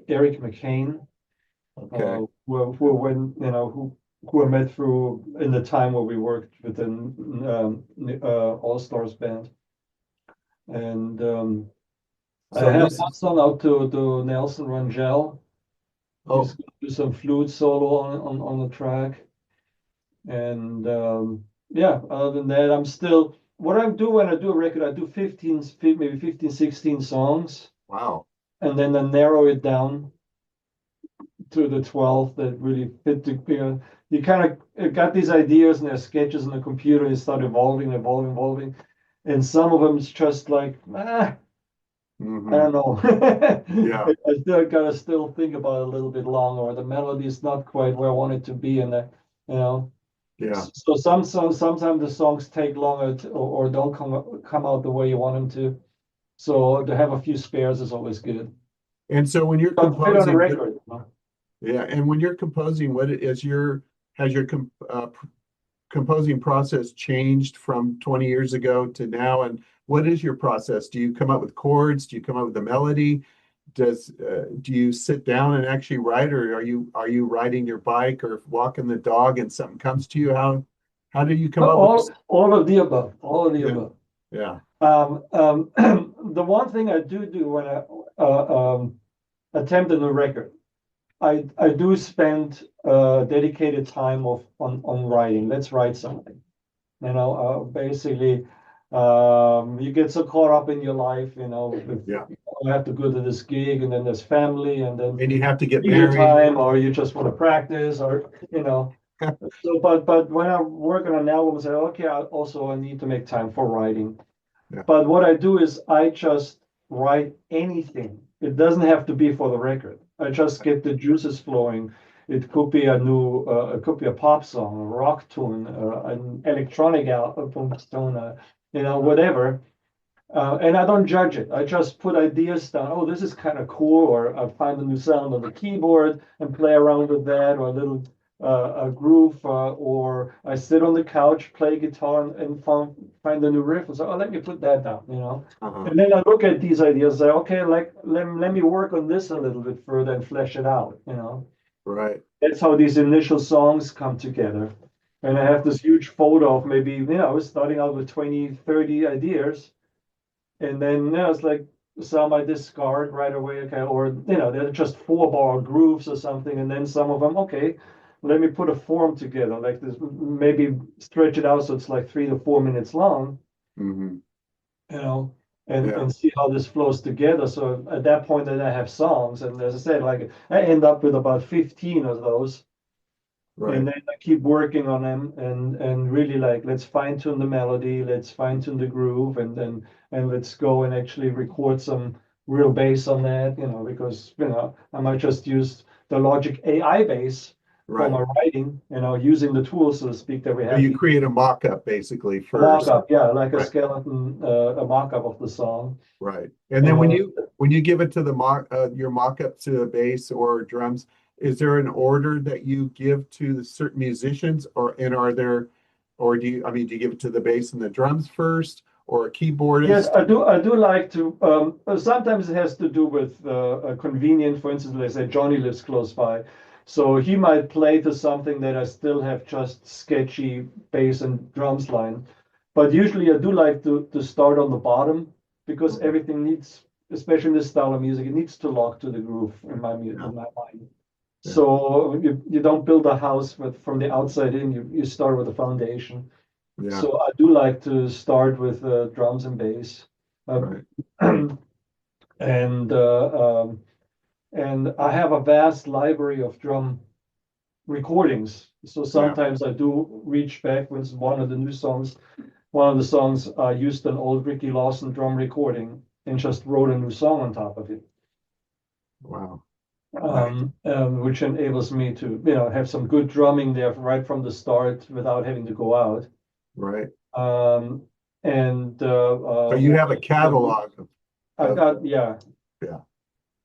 Eric McCain, Okay. who when who I met through in the time where we worked with an All Stars band, and I So have this one is song out to Nelson Rangel. He's oh going to do some flute solo on the track. And yeah, other than that, I'm still what I do when I do a record, I do maybe 15, 16 songs, wow. and then I narrow it down to the 12 that really fit the, you kind of got these ideas and there's sketches in the computer, and you start evolving. And some of them is just like, I Hmm. don't know. Yeah. I still gotta still think about it a little bit longer, or the melody is not quite where I want it to be, and you know. Yeah. So some songs, sometimes the songs take longer or don't come out the way you want them to. So to have a few spares is always good. And so when you're But fit on a composing, record, you know? yeah, and when you're composing, what is your has your composing process changed from 20 years ago to now? And what is your process? Do you come up with chords? Do you come up with a melody? Do you sit down and actually write, or are you riding your bike or walking the dog and something comes to you? How do you come up with All of the above, all of the yeah, above. yeah. The one thing I do when I attempt a new record, I do spend dedicated time on writing. Let's write something. Basically, you get so caught up in your life, with, Yeah. I have to go to this gig, and then there's family, and then And you have to get leisure married. time, or you just want to practice, or So, but when I'm working on an album, I say, okay, I need to make time for writing. Yeah. But what I do is I just write anything. It doesn't have to be for the record. I just get the juices flowing. It could be it could be a pop song, a rock tune, an electronic album tune, whatever. And I don't judge it. I just put ideas down. Oh, this is kind of cool, or I find a new sound on the keyboard and play around with that, or a little a groove, or I sit on the couch, play guitar, and find a new riff, and say, oh, let me put that down. Uh-huh. And then I look at these ideas, say, okay, like let me work on this a little bit further and flesh it out. Right. That's how these initial songs come together. And I have this huge folder of maybe, I was starting out with 20, 30 ideas. And then it's like some I discard right away, okay, or they're just 4-bar grooves or something, and then some of them, okay, let me put a form together like this, maybe stretch it out so it's like 3 to 4 minutes long, Hmm. you know, and Yeah. see how this flows together. So at that point, then I have songs, and as I said, like I end up with about 15 of those. Right. And then I keep working on them and really like let's fine tune the melody, let's fine tune the groove, and let's go and actually record some real bass on that, because I might just use the Logic AI bass for Right. my writing, using the tools, so to speak, that we So have you here. create a mock-up basically A first. mock-up, yeah, like a Right. skeleton, a mock-up of the song. Right. And then And when you give it to the your mock-up to a bass or drums, is there an order that you give to the certain musicians, or do you give it to the bass and the drums first, or a yes, keyboardist? I do like to. Sometimes it has to do with a convenient. For instance, let's say Johnny lives close by, so he might play to something that I still have just sketchy bass and drums line. But usually, I do like to start on the bottom because Mhm. everything needs, especially in this style of music, it needs to lock to the groove Yeah. in my mind. Yeah. So you don't build a house from the outside in. You start with a foundation. Yeah. So I do like to start with drums and bass. Right. And and I have a vast library of drum recordings. So Yeah. sometimes I do reach back with one of the new songs. One of the songs I used an old Ricky Lawson drum recording and just wrote a new song on top of it. Wow. Nice. Which enables me to, have some good drumming there right from the start without having to go out. Right. Um, and So you have a catalog I've of got, yeah, yeah.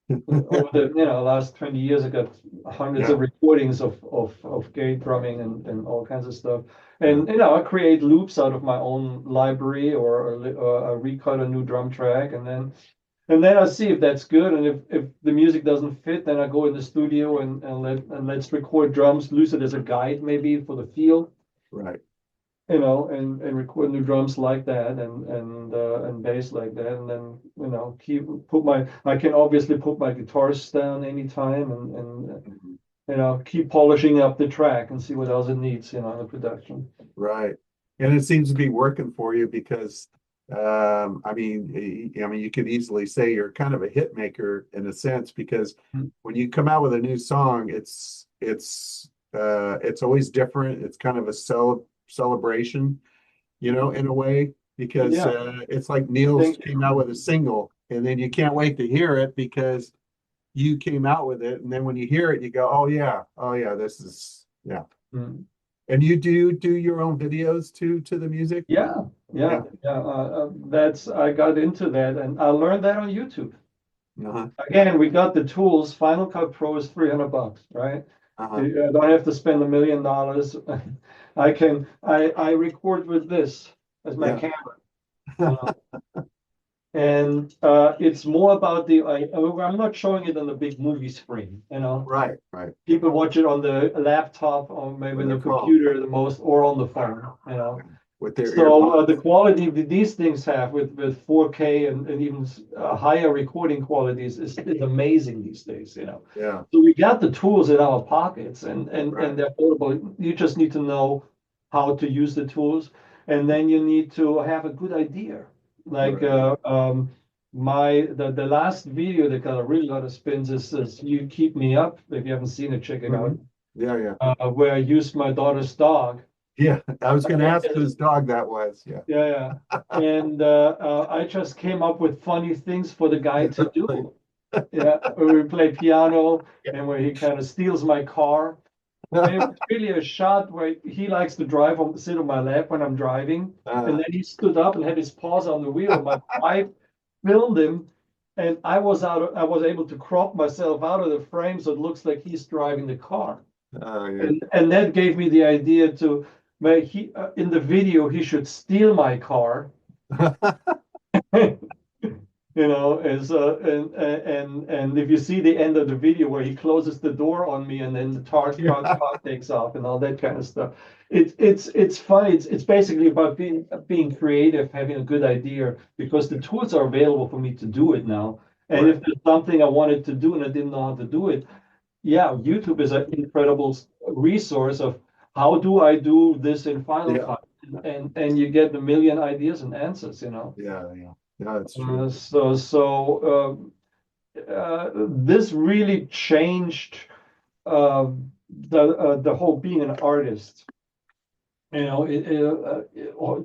over the last 20 years, I got hundreds Yeah. of recordings of gate drumming and all kinds of stuff. Yeah. And I create loops out of my own library, or I recut a new drum track, and then I see if that's good. And if the music doesn't fit, then I go in the studio and let's record drums, use it as a guide maybe for the feel, Right. and record new drums like that, and bass like that, and then I can obviously put my guitars down anytime, and Mhm. keep polishing up the track and see what else it needs, in the production. Right. And it seems to be working for you because I mean, you could easily say you're kind of a hit maker in a sense because when you come out with a new song, it's always different. It's kind of a celebration, in a way, because Yeah, it's like Niels thank you. came out with a single, and then you can't wait to hear it because you came out with it, and then when you hear it, you go, oh yeah, this is yeah. Mm. And you do your own videos to the music? Yeah, Yeah. yeah, yeah. That's I got into that, and I learned that on YouTube. Uh-huh. Again, we got the tools. Final Cut Pro is $300, right? Uh-huh. I don't have to spend $1 million. I record with this as my Yeah. camera, you know. And it's more about I'm not showing it on the big movie screen. Right, right. People watch it on the laptop or maybe With on the their phone, computer the most, or on the phone. with their So earphones. the quality that these things have with 4K and even higher recording qualities is amazing these days. Yeah, So we got the tools in our pockets, and right. they're affordable. You just need to know how to use the tools, and then you need to have a good idea. Like Right. the last video that got a really lot of spins is "You Keep Me Up." If you haven't seen it, check it out. Mhm. Yeah, yeah. Where I used my daughter's dog. Yeah. I was gonna ask As whose dog that was. Yeah. Yeah, yeah. And I just came up with funny things for the guy to do. Yeah, where we play piano and where he kind of steals my car. And it was really a shot where he likes to sit on my lap when I'm driving. And Uh, then he stood up and had his paws on the wheel. My wife filmed him, and I was able to crop myself out of the frame so it looks like he's driving the car. yeah. And that gave me the idea to where in the video he should steal my car. And if you see the end of the video where he closes the door on me and then the car takes off and all that kind of stuff. It's fun. It's basically about being creative, having a good idea, because the tools are available for me to do it now. And Right. if there's something I wanted to do and I didn't know how to do it, yeah, YouTube is an incredible resource of how do I do this in Final Yeah. Cut, and you get a million ideas and answers. Yeah, yeah. Yeah, that's true. This really changed uh, the whole being an artist.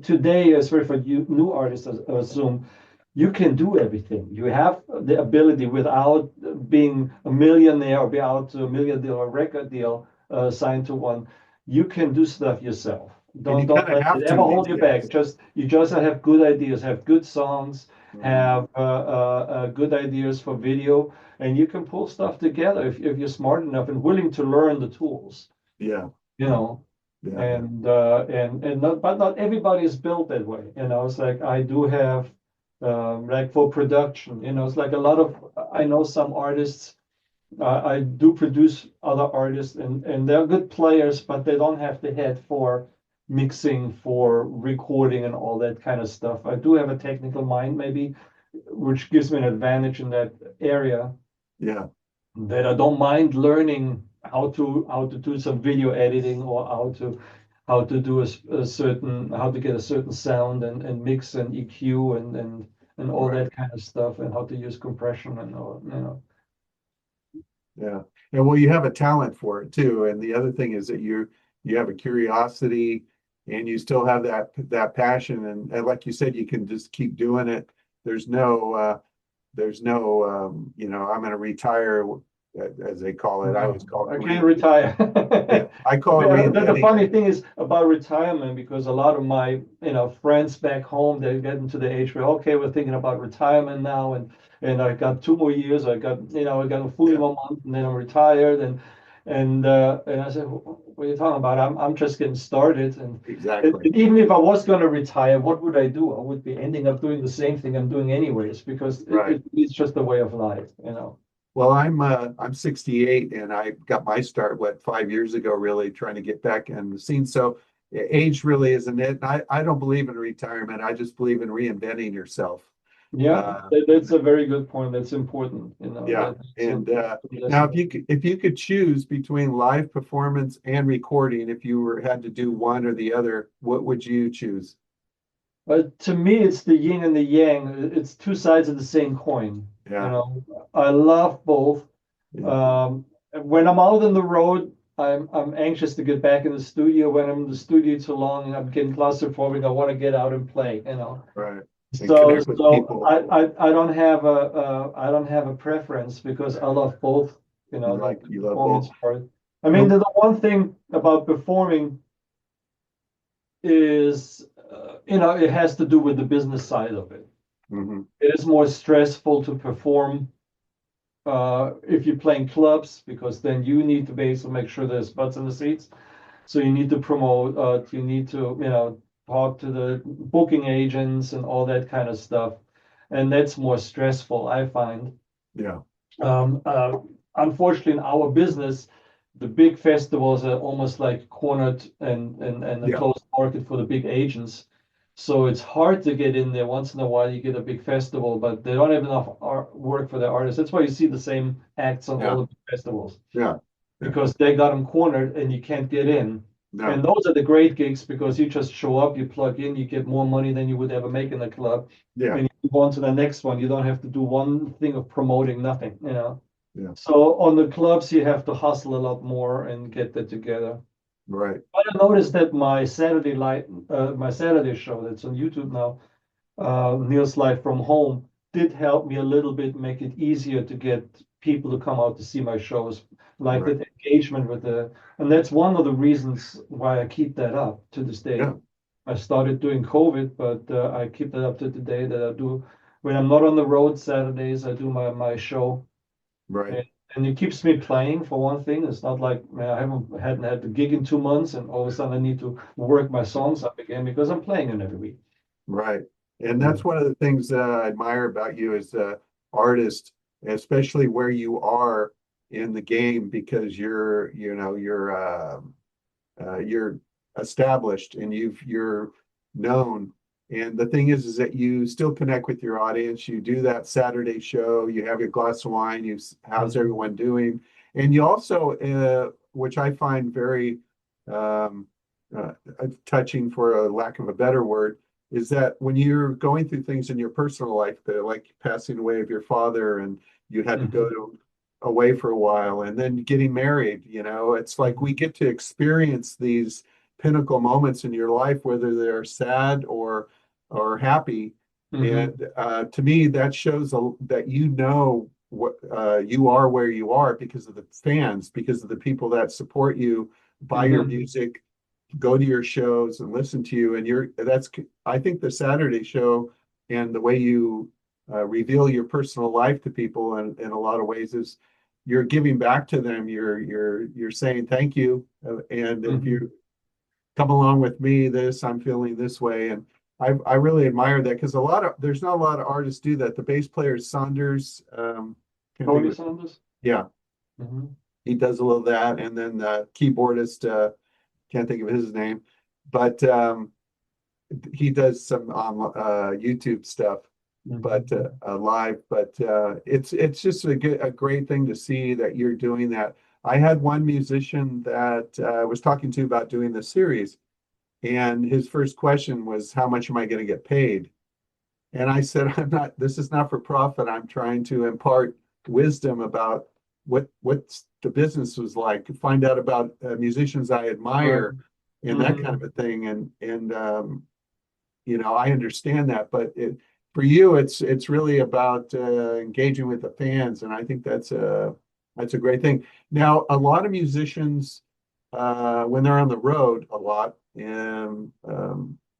Today, especially for you new artists, I assume you can do everything. You have the ability without being a millionaire or be out to $1 million record deal signed to one. You can do stuff yourself. And you Don't kind of let have it to ever these hold you back. days. You just have good ideas, have good songs, Mhm. have good ideas for video, and you can pull stuff together if you're smart enough and willing to learn the tools. Yeah, You know yeah, yeah. and not everybody is built that way. It's like I do have like for production. It's like a lot of I know some artists. I do produce other artists, and they're good players, but they don't have the head for mixing, for recording, and all that kind of stuff. I do have a technical mind, maybe, which gives me an advantage in that area, Yeah, that I don't mind learning how to do some video editing, or how to do a certain how to get a certain sound and mix and EQ and and all Right. that kind of stuff, and how to use compression and all, Yeah. And well, you have a talent for it too. And the other thing is that you have a curiosity and you still have that passion. And like you said, you can just keep doing it. There's no I'm going to retire, as they call it. I always No, call it I can't retire. yeah, I call it The reinventing. funny thing is about retirement, because a lot of my, friends back home, they get into the age where, okay, we're thinking about retirement now, and I got 2 more years, I got a few Yeah, more months, and then I'm retired, and I said, what are you talking about? I'm just getting started, exactly. and even if I was going to retire, what would I do? I would be ending up doing the same thing I'm doing anyways, because Right. it's just a way of life. Well, I'm 68 and I got my start, 5 years ago, really trying to get back in the scene. So age really isn't it. And I don't believe in retirement. I just believe in reinventing yourself. Yeah, Uh, that's a very good point. That's important. yeah. That's And important to now listen. if you could choose between live performance and recording, if you had to do one or the other, what would you choose? But to me, it's the yin and the yang. It's two sides of the same coin. You Yeah. know, I love both. Yeah. Um, when I'm out on the road, I'm anxious to get back in the studio. When I'm in the studio too long, I'm getting claustrophobic. I want to get out and play. Right. And So connect with so people. I don't have I don't have a preference, because I love both, the You love both. performance part. I mean, And the one thing about performing is, it has to do with the business side of it. mhm, It is more stressful to perform if you're playing clubs, because then you need to basically make sure there's butts in the seats. So you need to promote, you need to, talk to the booking agents and all that kind of stuff. And that's more stressful, I find. yeah. Um, uh, Unfortunately, in our business, the big festivals are almost like cornered and a Yeah. closed market for the big agents. So it's hard to get in there. Once in a while, you get a big festival, but they don't have enough work for their artists. That's why you see the same acts on all Yeah. the big festivals, Yeah. Yeah. because they got them cornered and you can't get in. No. And those are the great gigs, because you just show up, you plug in, you get more money than you would ever make in a club, Yeah. and you move on to the next one. You don't have to do one thing of promoting nothing. Yeah. So on the clubs, you have to hustle a lot more and get that together. Right. But I noticed that my Saturday show that's on YouTube now, Nils Live from Home, did help me a little bit, make it easier to get people to come out to see my shows, like Right. that engagement and that's one of the reasons why I keep that up to this day. Yeah. I started doing COVID, but I keep that up to the day that I do. When I'm not on the road Saturdays, I do my show, Right. and, and it keeps me playing, for one thing. It's not like, man, I hadn't had the gig in 2 months, and all of a sudden I need to work my songs up again, because I'm playing them every week. Right. And Yeah. that's one of the things that I admire about you as a artist, especially where you are in the game, because you're established and you're known. And the thing is that you still connect with your audience. You do that Saturday show, you have your glass of wine, how's Mhm. everyone doing? And you also, which I find very um, touching, for a lack of a better word, is that when you're going through things in your personal life, like passing away of your father, and you had to go Mhm. away for a while, and then getting married, it's like we get to experience these pinnacle moments in your life, whether they're sad or happy. Mhm. And to me, that shows that what you are where you are because of the fans, because of the people that support you, buy your Mhm. music, go to your shows, and listen to you. And I think the Saturday show and the way you reveal your personal life to people in a lot of ways is you're giving back to them. You're saying thank you, and if Mhm. you come along with me, I'm feeling this way. And I really admire that, because there's not a lot of artists do that. The bass player Saunders, can't think Tony of it. Sanders. Yeah, Mhm. he does a little of that, and then the keyboardist, can't think of his name, but he does some on YouTube stuff, but Mhm. live. But it's just a great thing to see that you're doing that. I had one musician that I was talking to about doing the series, and his first question was, "How much am I going to get paid?" And I said, this is not for profit. I'm trying to impart wisdom about what the business was like, find out about musicians I Right. admire and that kind Mhm. of a thing. And I understand that, but for you, it's really about engaging with the fans, and I think that's a great thing. Now, a lot of musicians, when they're on the road a lot, and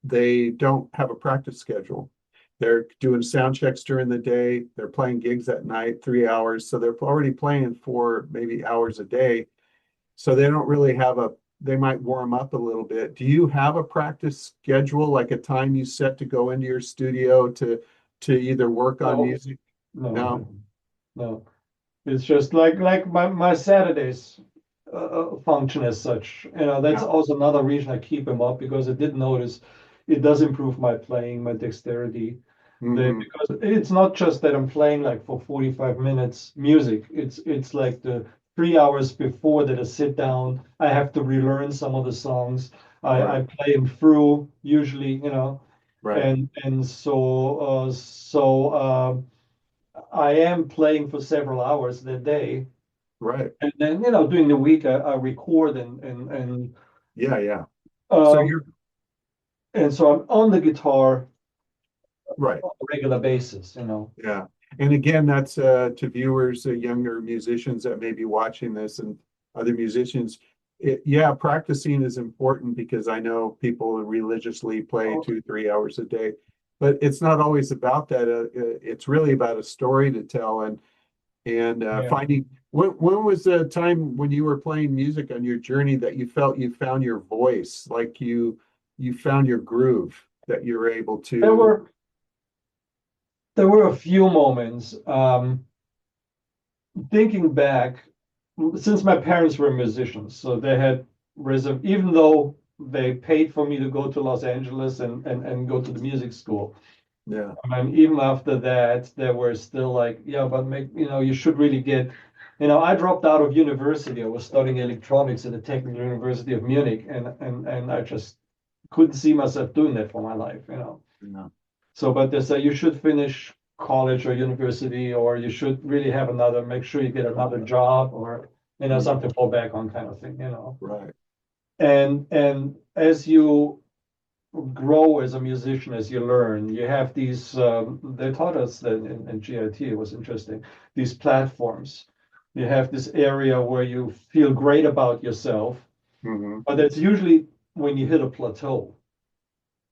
they don't have a practice schedule. They're doing sound checks during the day. They're playing gigs at night, 3 hours. So they're already playing for maybe hours a day. So they don't really have they might warm up a little bit. Do you have a practice schedule, like a time you set to go into your studio to either work on No, music? no, No? no, no. It's just like my Saturdays function as such. That's Yeah. also another reason I keep them up because I did notice it does improve my playing, my dexterity. Hmm. Because it's not just that I'm playing like for 45 minutes music. It's like the 3 hours before that I sit down. I have to relearn some of the songs. I Right. play them through usually, Right. and so I am playing for several hours a day. Right. And then, during the week, I record Yeah. Yeah. So um, you're and so I'm on the guitar right. on a regular basis. Yeah. And again, that's to viewers, younger musicians that may be watching this and other musicians. Yeah, practicing is important because I know people religiously play Oh, 2, 3 hours a day, but it's not always about that. It's really about a story to tell and yeah. finding. When was the time when you were playing music on your journey that you felt you found your voice, like you found your groove, that you were able There to? were there were a few moments. Thinking back, since my parents were musicians, so they had even though they paid for me to go to Los Angeles and go to the music school. Yeah. And even after that, they were still like, yeah, but you should really I dropped out of university. I was studying electronics at the Technical University of Munich, and I just couldn't see myself doing that for my life. Yeah. So, but they say you should finish college or university, or you should really have make sure you get another job or, Mhm. something to fall back on kind of thing. Right. And as you grow as a musician, as you learn, you have these, they taught us that in GIT, it was interesting, these platforms. You have this area where you feel great about yourself, Hmm. but that's usually when you hit a plateau.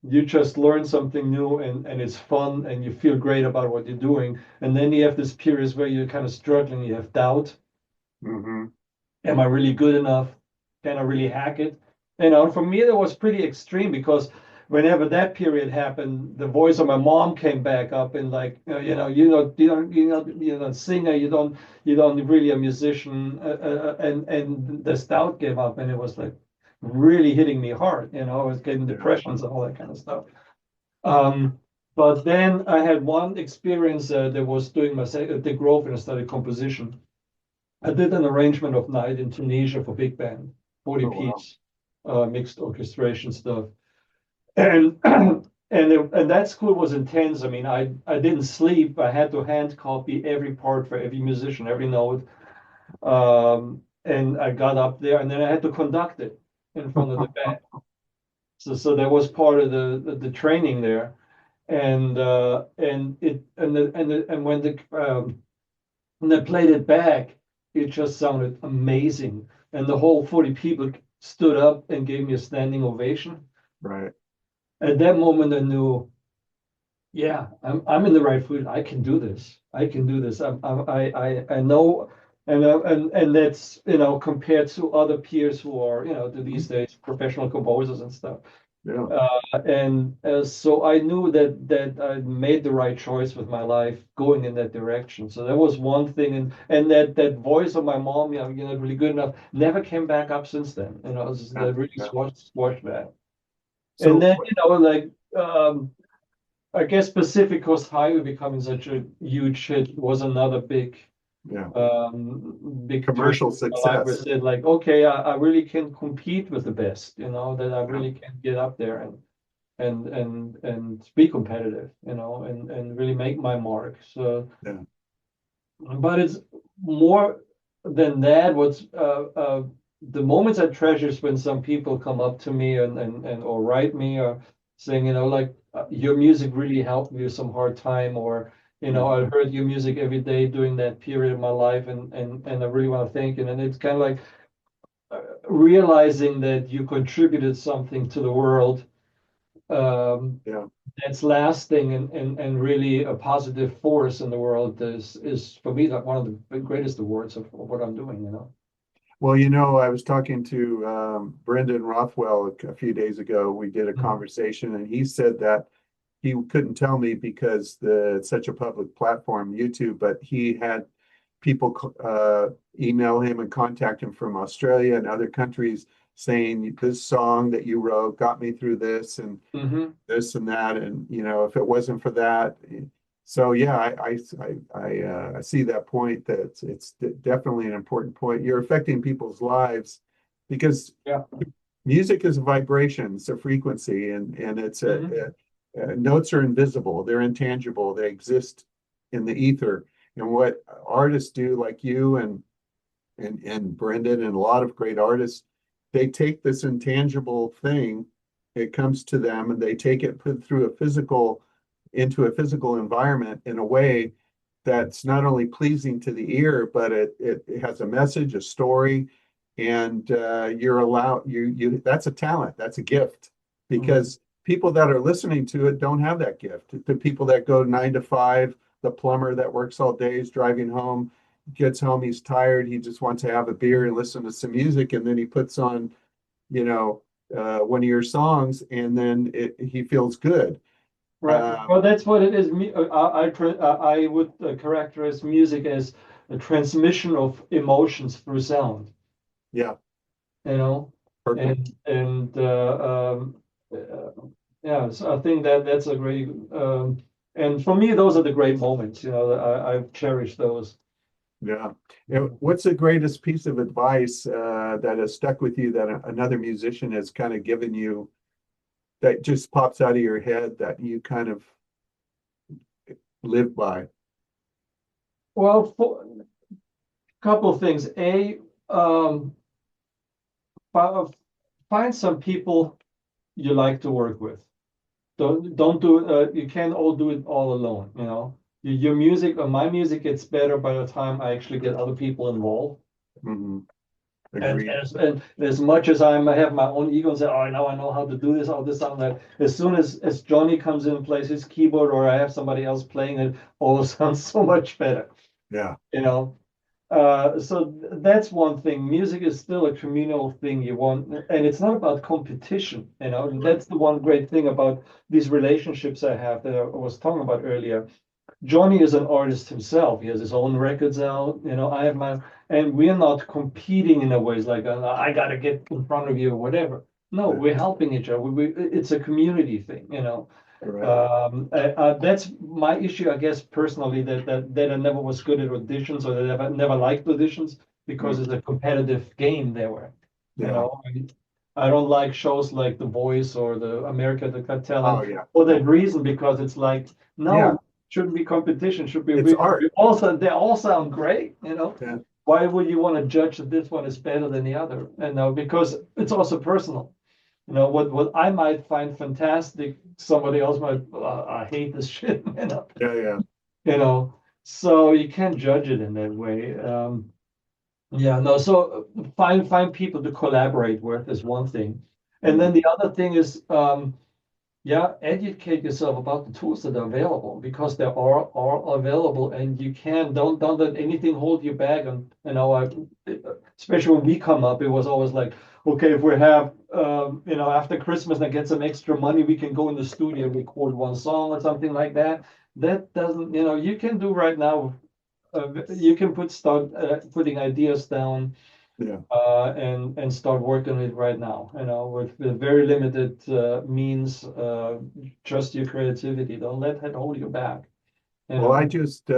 You just learn something new and it's fun and you feel great about what you're doing. And then you have this periods where you're kind of struggling, you have doubt. Hmm. Am I really good enough? Can I really hack it? For me, that was pretty extreme because whenever that period happened, the voice of my mom came back up and like, you're not a singer, you don't really a musician, and the doubt came up, and it was like really hitting me hard. I was getting Yeah. depressions and all that kind of stuff. Um, but then I had one experience that was doing my the growth and I studied composition. I did an arrangement of Night in Tunisia for big band, 40 Oh, wow. piece, mixed orchestration stuff. And and that school was intense. I mean, I didn't sleep. I had to hand copy every part for every musician, every note. And I got up there and then I had to conduct it in front of the band. So that was part of the training there. And when they played it back, it just sounded amazing. And the whole 40 people stood up and gave me a standing ovation. Right. At that moment, I knew, yeah, I'm in the right field. I can do this. I can do this. I know, and that's compared to other peers who are these days professional composers and stuff. Yeah. And so I knew that I made the right choice with my life going in that direction. So that was one thing, and that voice of my mom, you're not really good enough, never came back up since then. Yeah. That really Yeah. squashed that. And So, then like I guess Pacific Coast Highway becoming such a huge hit was another yeah, big turn commercial in my life where I success. said like, okay, I really can compete with the best. That I Yeah. really can get up there and be competitive, and really make my mark. So, Yeah. but it's more than that. What's the moments I treasure is when some people come up to me and or write me or saying, like your music really helped me with some hard time, or I heard your music every day during that period of my life, and I really want to thank you. And it's kind of like realizing that you contributed something to the world, Yeah. that's lasting and really a positive force in the world is for me like one of the greatest awards of what I'm doing. Well, I was talking to Brendan Rothwell a few days ago. We did a Mhm. conversation, and he said that he couldn't tell me because it's such a public platform, YouTube, but he had people email him and contact him from Australia and other countries saying this song that you wrote got me through this and Mhm. this and that, and if it wasn't for that. So yeah, I see that point, that it's definitely an important point. You're affecting people's lives because Yeah. music is a vibration, it's a frequency, and it's Mhm. notes are invisible, they're intangible, they exist in the ether. And what artists do, like you and Brendan and a lot of great artists, they take this intangible thing, it comes to them, and they take it put through into a physical environment in a way that's not only pleasing to the ear, but it has a message, a story, and you're allowed you that's a talent, that's a gift, Mhm. because people that are listening to it don't have that gift. The people that go 9 to 5, the plumber that works all day is driving home, gets home, he's tired, he just wants to have a beer and listen to some music, and then he puts on, one of your songs, and then he feels good. Right. Um, Well, that's what it is. I would characterize music as a transmission of emotions through sound. yeah, You know, perfect. and uh, yeah. So I think that's a great. And for me, those are the great moments. I've cherished those. Yeah. What's the greatest piece of advice that has stuck with you that another musician has kind of given you, that just pops out of your head, that you kind of live by? Well, for a couple of things. Um, fi- find some people you like to work with. Don't do it. You can't all do it all alone. Your music or my music gets better by the time I actually get other people involved. Hmm. And Agreed. as much as I have my own ego and say, oh, now I know how to do this, all this, all that. As soon as Johnny comes in and plays his keyboard, or I have somebody else playing it, all sounds so much better. Yeah. You know. So that's one thing. Music is still a communal thing you want, and it's not about competition. And that's the one great thing about these relationships I have that I was talking about earlier. Johnny is an artist himself. He has his own records out. I have mine, and we're not competing in a way. It's like I gotta get in front of you or whatever. No, Yeah. we're helping each other. It's a community thing. Right. That's my issue, I guess, personally, that I never was good at auditions, or that I never liked auditions, because Mm. it's a competitive game there. You Yeah. know, I don't like shows like The Voice or the America Got Oh Talent yeah. for that reason, because it's like, Yeah. no, shouldn't be competition, should be It's we art. also they all sound great. Yeah. Why would you want to judge that this one is better than the other? Because it's also personal. What I might find fantastic, somebody else might, I hate this shit. Yeah. Yeah. You know, so you can't judge it in that way. Yeah, no. So find people to collaborate with is one thing, and then Mm. the other thing is, yeah, educate yourself about the tools that are available, because they are available, and you can don't let anything hold you back. And especially when we come up, it was always like, okay, if we have after Christmas and get some extra money, we can go in the studio and record one song or something like that. That doesn't, you can do right now. You can start putting ideas down, Yeah. and start working on it right now. With very limited means. Trust your creativity. Don't let that hold you back. You Well, I know. just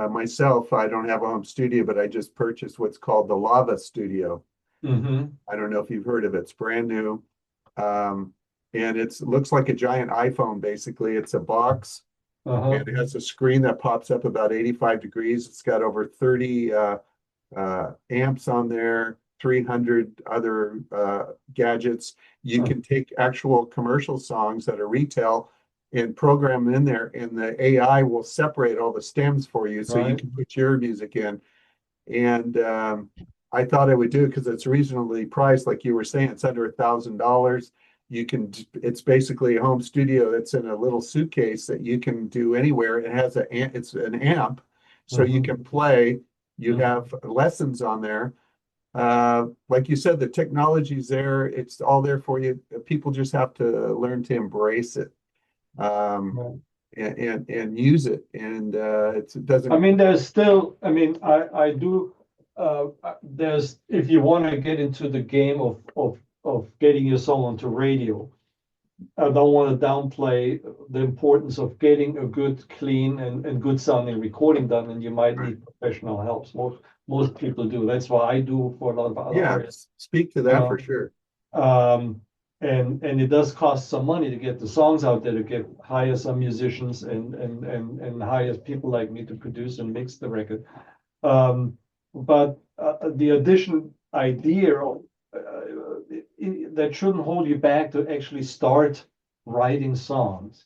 myself, I don't have a home studio, but I just purchased what's called the Lava Studio. Hmm. I don't know if you've heard of it. It's brand new. Um, and it looks like a giant iPhone, basically. It's a box, Uh-huh. and it has a screen that pops up about 85 degrees. It's got over 30 amps on there, 300 other gadgets. You Uh, can take actual commercial songs that are retail and program them in there, and the AI will separate all the stems for you so you right. can put your music in. And I thought I would do it because it's reasonably priced, like you were saying. It's under $1,000. You can. It's basically a home studio that's in a little suitcase that you can do anywhere. It has it's an amp, so you Mm-hmm. can play. You Mm-hmm. have lessons on there. Like you said, the technology's there. It's all there for you. People just have to learn to embrace it, um, Right. and use it. And it I doesn't. mean, there's still, I mean, I do, there's, if you want to get into the game of getting your song onto radio, I don't want to downplay the importance of getting a good, clean, and good sounding recording done, and you might Right. need professional help. Most people do. That's what I do for a lot of other Yeah, artists. speak to You that for know, sure. um, and it does cost some money to get the songs out there, to get hire some musicians and hire people like me to produce and mix the record. But the addition idea of, that shouldn't hold you back to actually start writing songs,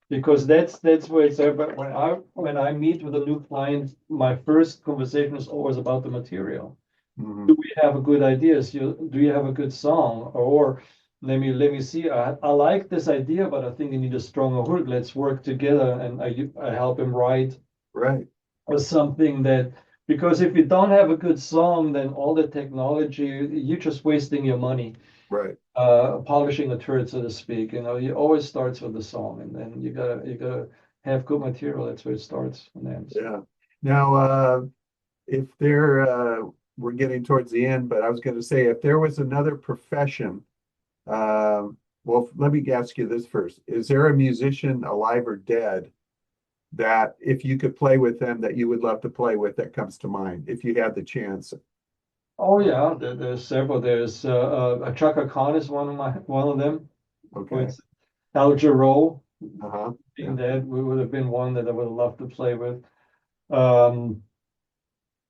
because that's where it's there. But when I meet with a new client, my first conversation is always about the material. Mhm. Do we have a good ideas? Do you have a good song? Or let me see. I like this idea, but I think you need a stronger hook. Let's work together, and I help him write Right, or something that, because if you don't have a good song, then all the technology, you're just wasting your money right. polishing a turd, so to speak. You always starts with the song, and then you gotta have good material. That's where it starts and ends. Yeah. Now, if there, we're getting towards the end, but I was going to say, if there was another profession, well, let me ask you this first. Is there a musician alive or dead that if you could play with them that you would love to play with that comes to mind if you had the chance? Oh yeah, there's several. There's Chaka Khan is one of them. Okay. With Al Jarreau Uh-huh. being Yeah. dead, we would have been one that I would have loved to play with. Um,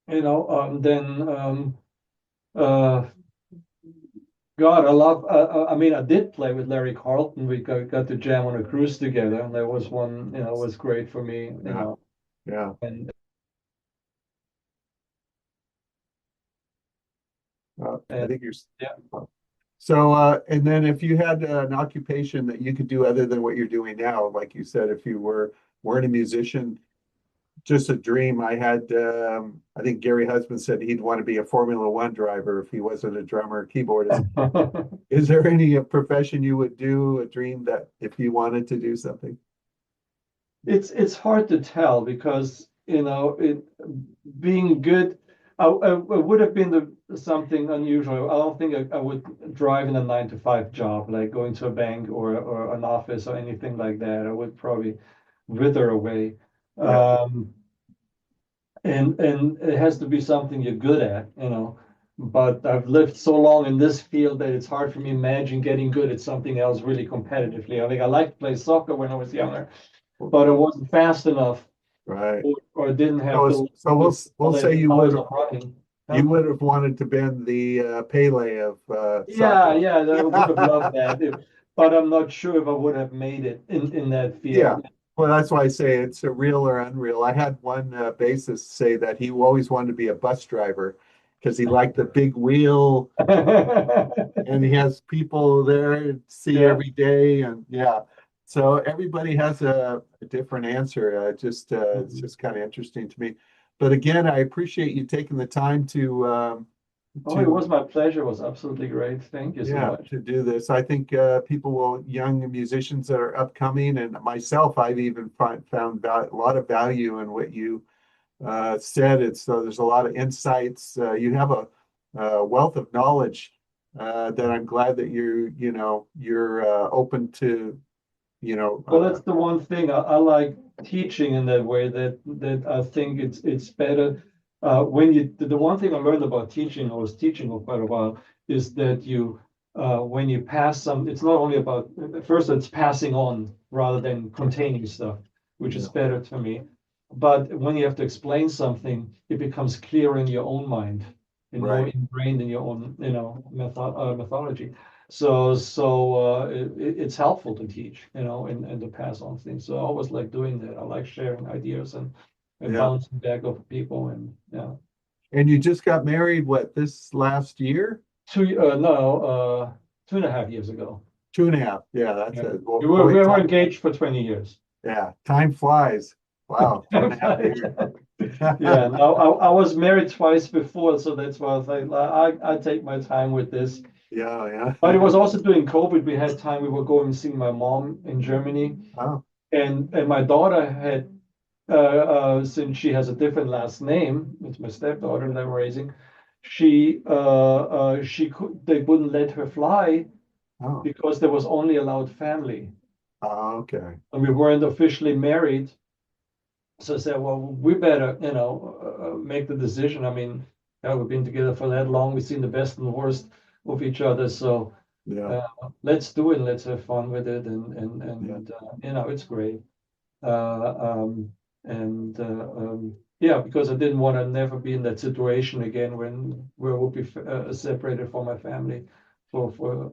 then uh, God, I love. I mean, I did play with Larry Carlton. We got to jam on a cruise together, and that was one. Was great for me. Yeah. Yeah. And I and think you're. yeah. So, and then if you had an occupation that you could do other than what you're doing now, like you said, if you weren't a musician, just a dream. I had, I think Gary Husband said he'd want to be a Formula One driver if he wasn't a drummer or keyboardist. Is there any profession you would do, a dream that if you wanted to do something? It's hard to tell because it being good. It would have been something unusual. I don't think I would drive in a 9 to 5 job, like going to a bank or an office or anything like that. I would probably wither away. Yeah, Um, and it has to be something you're good at. But I've lived so long in this field that it's hard for me to imagine getting good at something else really competitively. I think I liked to play soccer when I was younger, but I wasn't fast enough, right. or didn't have So, the so we'll say the hours of running. you Huh? would have wanted to been the Pele of Yeah, soccer. yeah, I would have loved that, but I'm not sure if I would have made it in that Yeah. field. Well, that's why I say it's a real or unreal. I had one bassist say that he always wanted to be a bus driver because he liked the big wheel and he has people there to see Yeah. every day. And yeah, so everybody has a different answer. It's Mhm. just kind of interesting to me. But again, I appreciate you taking the time Oh, it to was my pleasure. It was absolutely great. Thank you so yeah, much. to do this. I think young musicians that are upcoming, and myself, I've even found a lot of value in what you said. There's a lot of insights. You have a wealth of knowledge that I'm glad that you're open to. You know, Well, that's the one thing I like teaching in that way, that I think it's better when the one thing I learned about teaching, I was teaching for quite a while, is that when you pass some, it's not only about, first it's passing on rather than containing stuff, which is Yeah. better to me. But when you have to explain something, it becomes clear in your own mind and more Right. ingrained in your own, methodology. It's helpful to teach, and to pass on things. So I always like doing that. I like sharing ideas and Yeah. bouncing back off people, and yeah. And you just got married, what, this last year? No, 2.5 years ago. 2.5. Yeah, that's Yeah. it. We were, Boy, we were engaged for 20 years. yeah, time flies. Wow, 2.5 years. Yeah, no, I was married twice before, so that's why I was like, I take my time with this. Yeah, But it yeah. was also during COVID. We had time. We were going to see my mom in Germany, Oh, and my daughter had, since she has a different last name, it's my stepdaughter that I'm raising. They wouldn't let her fly oh, because there was only allowed family, okay. and we weren't officially married. So I said, well, we better, make the decision. I mean, yeah, we've been together for that long. We've seen the best and the worst of each other. So Yeah, uh, let's do it. Let's have fun with it. yeah, It's great. Yeah, because I didn't want to never be in that situation again where we'll be separated from my family for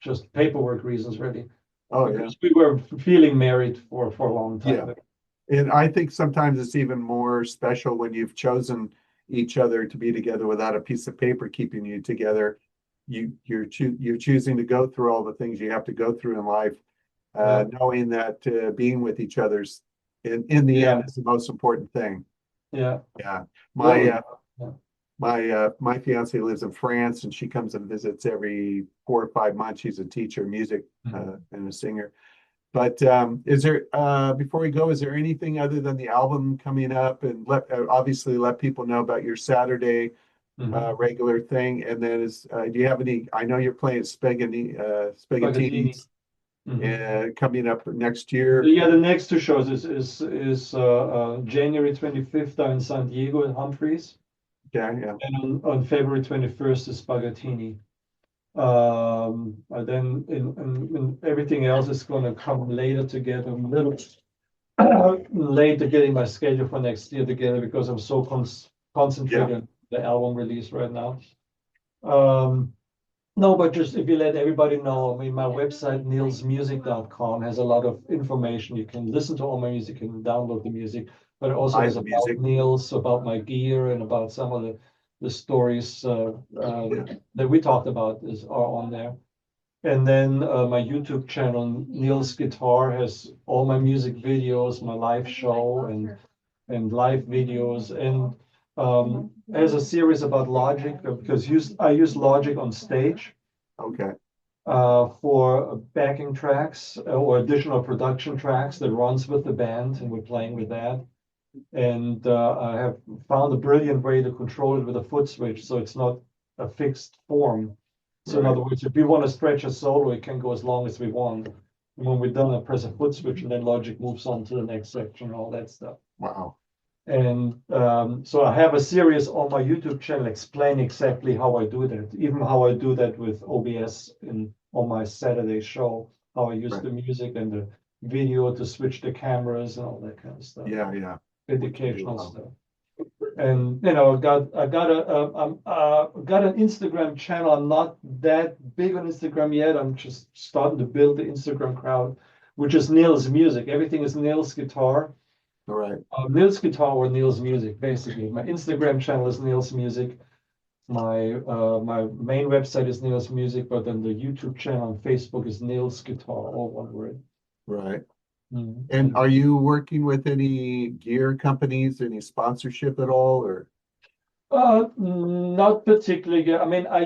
just paperwork reasons, really, oh, yeah, because we were feeling married for a long yeah. time. And I think sometimes it's even more special when you've chosen each other to be together without a piece of paper keeping you together. You're choosing to go through all the things you have to go through in life, Yeah, knowing that being with each other's in the end yeah, is the most important thing. yeah. Yeah. My Really. uh, Yeah. my fiance lives in France and she comes and visits every 4 or 5 months. She's a teacher, music Mhm. and a singer. But is there before we go, is there anything other than the album coming up? And obviously let people know about your Saturday Mhm. regular thing. And then do you have any? I know you're playing Spaghettini. Spaghettinis Mhm. coming up next year. Yeah, the next two shows is January 25th down in San Diego at Humphreys, Yeah, yeah, and on February 21st is Spaghettini. And then in everything else is going to come later together. I'm a little late to getting my schedule for next year together because I'm so yeah. concentrated on the album release right now. Um, No, but just if you let everybody know, I mean, my website, neelsmusic.com, has a lot of information. You can listen to all my music and download the music, but it also Buy has the about music. Niels, about my gear, and about some of the stories Yeah. that we talked about are on there. And then my YouTube channel, Nils Guitar, has all my music videos, my live show, and live videos, and has a series about Logic because I use Logic on stage Okay. for backing tracks or additional production tracks that runs with the band, and we're playing with that. And I have found a brilliant way to control it with a foot switch, so it's not a fixed form. So in Right. other words, if we want to stretch a solo, it can go as long as we want. And when we're done, I press a foot switch, and then Logic moves on to the next section and all that stuff. Wow. And so I have a series on my YouTube channel explaining exactly how I do that, even how I do that with OBS on my Saturday show, how I use Right. the music and the video to switch the cameras and all that kind of stuff, Yeah, yeah. Which you do educational well. stuff. And I got an Instagram channel. I'm not that big on Instagram yet. I'm just starting to build the Instagram crowd, which is Nils Music. Everything is Nils Guitar. All right. Nils Guitar or Nils Music, basically. My Instagram channel is Nils Music. My main website is Nils Music, but then the YouTube channel on Facebook is Nils Guitar, all one word. Right. Mhm. And are you working with any gear companies, any sponsorship at all, or? Not particularly. I mean, I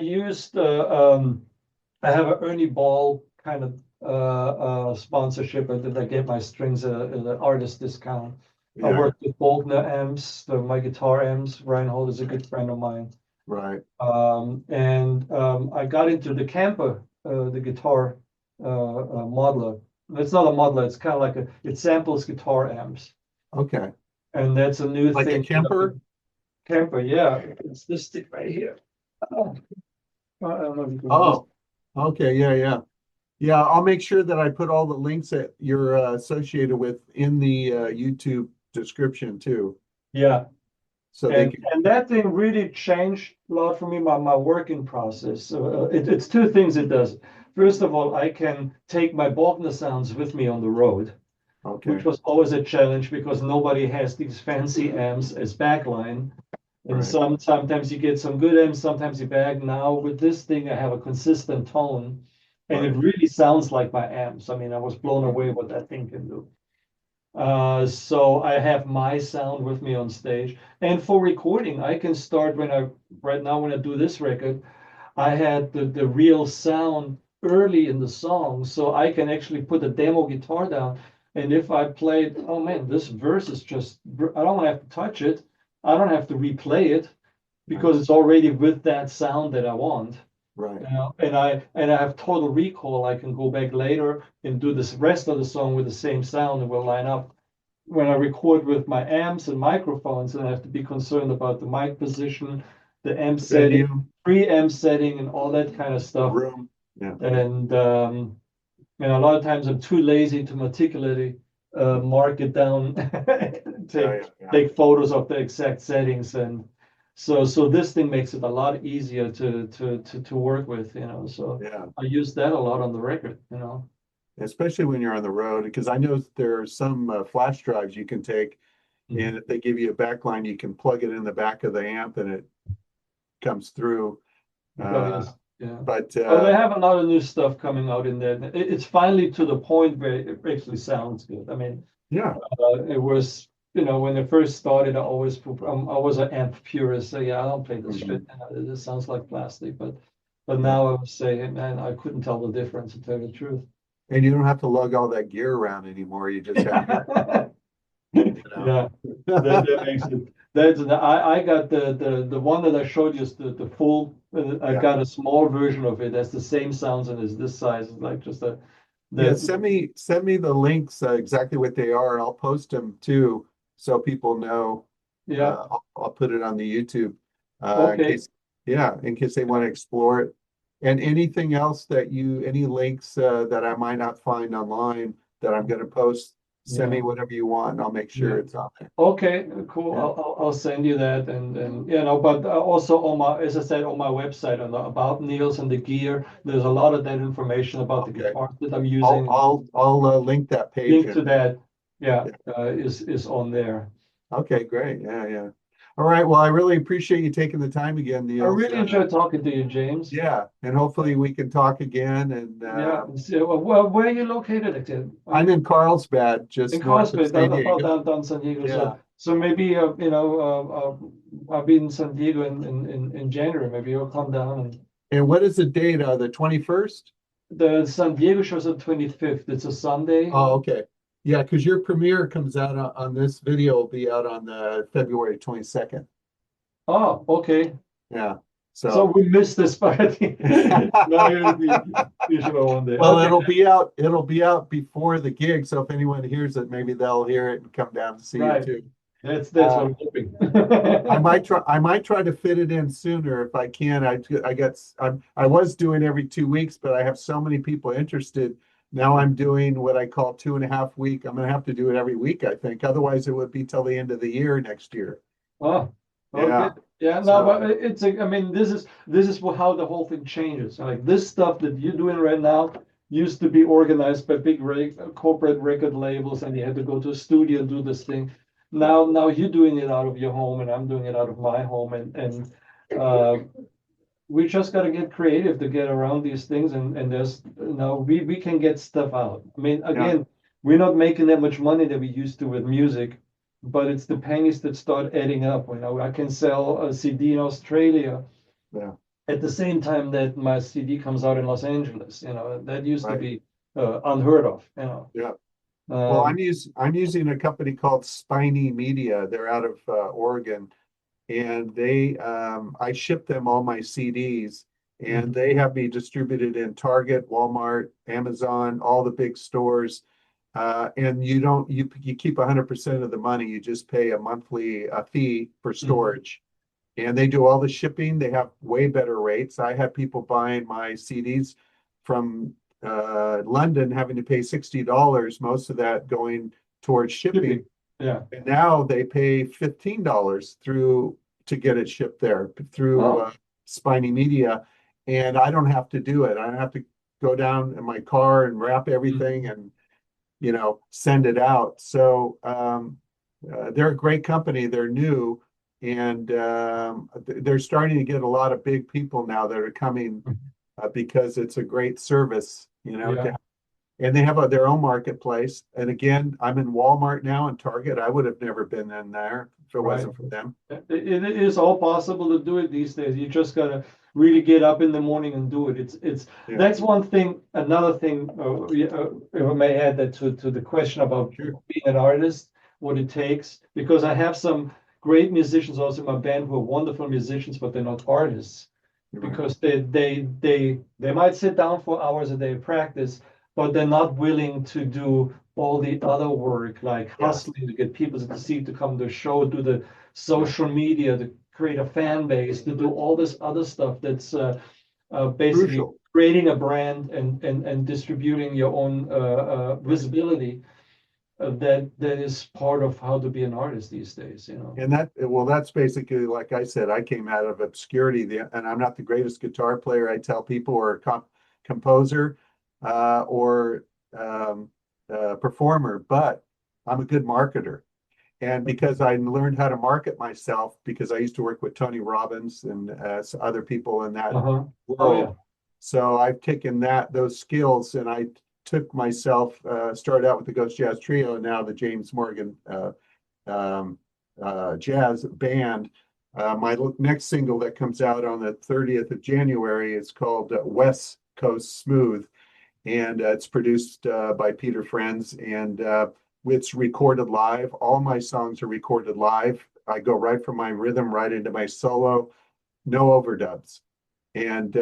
have an Ernie Ball kind of sponsorship, and then I get my strings at an artist discount. I Yeah, work with Boltner amps, my guitar amps. Reinhold is a good friend of mine. right. I got into the Camper, the guitar modeler. It's not a modeler, it's kind of like it samples guitar amps. Okay. And that's a new Like a thing. Kemper? Camper, yeah. It's this stick right here. Oh, I don't know if you can. Oh, Okay, yeah, yeah. Yeah, I'll make sure that I put all the links that you're associated with in the YouTube description too, Yeah. so they And can. and that thing really changed a lot for me, my working process. It's two things it does. First of all, I can take my Bogner sounds with me on the road, which Okay, was always a challenge because nobody has these fancy amps as backline. And right, sometimes you get some good amps, sometimes you bag. Now with this thing, I have a consistent tone, and it right. really sounds like my amps. I mean, I was blown away Mhm. what that thing can do. So I have my sound with me on stage. And for recording, I can start right now when I do this record, I had the real sound early in the song. So I can actually put the demo guitar down. And if I played, oh man, this verse is just, I don't have to touch it. I don't have to replay it Right, because it's already with that sound that I want. right. And I have total recall. I can go back later and do this rest of the song with the same sound and will line up. When I record with my amps and microphones, and I have to be concerned about the mic position, the amp setting, Venue, preamp setting, and all that kind of stuff. room. Yeah, And a lot of times I'm too lazy to meticulously mark it down, yeah, take yeah, yeah. take photos of the exact settings, and so this thing makes it a lot easier to work with, So Yeah. I use that a lot on the record. Especially when you're on the road, because I know there are some flash drives you can take, and Mhm. if they give you a backline, you can plug it in the back of the amp and it comes through. Oh, Uh, yes, yeah. but Well, they have a lot of new stuff coming out in there. It's finally to the point where it actually sounds good. I mean, yeah, it was, when it first started, I was an amp purist. So yeah, I don't play this shit. mhm, This sounds like plastic, but yeah. now I would say, man, I couldn't tell the difference to tell you the truth. And you don't have to lug all that gear around anymore. You just have your, you know. Yeah, that makes it. I got the one that I showed you is the full. I Yeah. got a small version of it. That's the same sounds and it's this size. It's like just Yeah, the send me the links, exactly what they are, and I'll post them too, so people know. yeah. I'll put it on the YouTube, in Okay. case, yeah, in case they want to explore it. And anything else any links that I might not find online that I'm going to post, send Yeah. me whatever you want, and I'll make sure Yeah. it's on there. Okay, cool. Yeah. I'll send you that and but also on as I said, on my website on the about Niels and the gear, there's a lot of that information about the Okay. guitars that I'm I'll using. I'll I'll link that page Link in to there. that, yeah, Yeah. is on there. Okay, great. Yeah, yeah. All right. Well, I really appreciate you taking the time again, I Niels. really enjoyed talking to you, James. Yeah, and hopefully we can talk again. And Yeah. So, well, where are you located again? Are I'm you in Carlsbad, in just north of Carlsbad, San about Diego. down San Diego? Yeah. So maybe I'll be in San Diego in January. Maybe you'll come down and And what is the date? The 21st? the San Diego show's on 25th. It's a Sunday. Oh, okay. Yeah, because your premiere comes out on this video will be out on the February 22nd. Oh, okay. Yeah. So So we missed this party. No, you show one day. well, Okay. it'll be out before the gig. So if anyone hears it, maybe they'll hear it and come down to see it Right. too. That's what Uh, I'm hoping. I might try to fit it in sooner if I can. I was doing every 2 weeks, but I have so many people interested. Now I'm doing what I call 2.5 week. I'm gonna have to do it every week, I think. Otherwise, it would be till the end of the year next year. Oh, okay. Yeah. Yeah, no, So but I mean, this is how the whole thing changes. Like this stuff that you're doing right now used to be organized by big corporate record labels, and you had to go to a studio and do this thing. yeah, Now you're doing it out of your home, and I'm doing it out of my home, and uh, we just got to get creative to get around these things, and there's we can get stuff out. I mean, yeah, again, we're not making that much money that we used to with music, but it's the pennies that start adding up. I can sell a CD in Australia yeah. at the same time that my CD comes out in Los Angeles. That used to Right. be unheard of. Yeah. Well, Um, I'm using a company called Spiny Media. They're out of Oregon, and I ship them all my CDs, and mhm, they have me distributed in Target, Walmart, Amazon, all the big stores. And you keep 100% of the money. You just pay a monthly fee for mhm. storage, and they do all the shipping. They have way better rates. I have people buying my CDs from London having to pay $60, most of that going towards shipping. Yeah. And now they pay $15 to get it shipped there through Spiny Media. And I don't have to do it. I don't have to go down in my car and wrap everything and, send it out. So they're a great company. They're new. And they're starting to get a lot of big people now that are coming because it's a great service, and they have their own marketplace. And again, I'm in Walmart now and Target. I would have never been in there if it wasn't for them. It is all possible to do it these days. You just gotta really get up in the morning and do it. That's one thing. Another thing, if I may add that to the question about being an artist, what it takes, because I have some great musicians also in my band who are wonderful musicians, but they're not artists. Because they might sit down for hours a day practice, but they're not willing to do all the other work, like hustling to get people to see, to come to the show, do the social media, to create a fan base, to do all this other stuff that's basically crucial. Creating a brand and distributing your own visibility. That is part of how to be an artist these days, And that's basically, like I said, I came out of obscurity, and I'm not the greatest guitar player, I tell people, or composer, or performer, but I'm a good marketer. And because I learned how to market myself, because I used to work with Tony Robbins and other people in that world. So I've taken those skills, and I took myself, started out with the Ghost Jazz Trio, and now the James Morgan Jazz Band. My next single that comes out on the 30th of January is called West Coast Smooth, and it's produced by Peter Friends, and it's recorded live. All my songs are recorded live. I go right from my rhythm right into my solo, no overdubs. And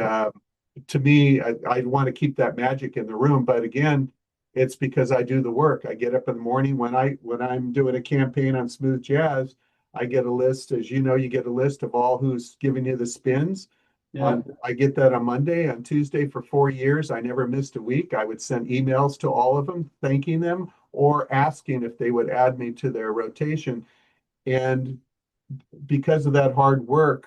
to me, I want to keep that magic in the room, but again, it's because I do the work. I get up in the morning when I'm doing a campaign on smooth jazz. I get a list, as you know, you get a list of all who's giving you the spins. I get that on Monday. On Tuesday, for 4 years, I never missed a week. I would send emails to all of them, thanking them or asking if they would add me to their rotation. And because of that hard work,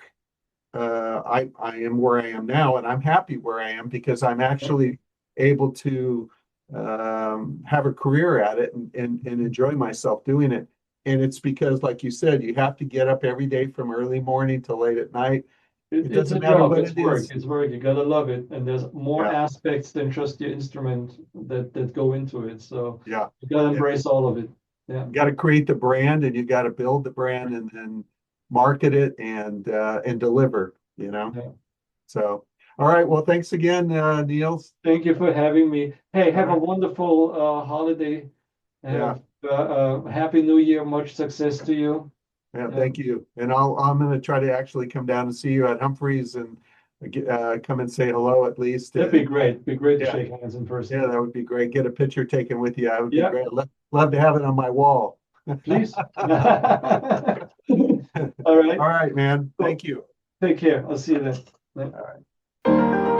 I am where I am now, and I'm happy where I am because I'm actually able to have a career at it and enjoy myself doing it. And it's because, like you said, you have to get up every day from early morning till late at night. It doesn't matter what it is. It's work. You gotta love it, and there's more aspects than just your instrument that go into it. So you gotta embrace all of it. You got to create the brand, and you got to build the brand, and then market it and deliver. So, all right. Well, thanks again, Niels. Thank you for having me. Hey, have a wonderful holiday. Happy New Year. Much success to you. Yeah, thank you. And I'm going to try to actually come down and see you at Humphreys and come and say hello at least. That'd be great. Be great to shake hands in person. Yeah, that would be great. Get a picture taken with you. That would be great. Love to have it on my wall. Please. All right. All right, man. Thank you. Take care. I'll see you then. All right.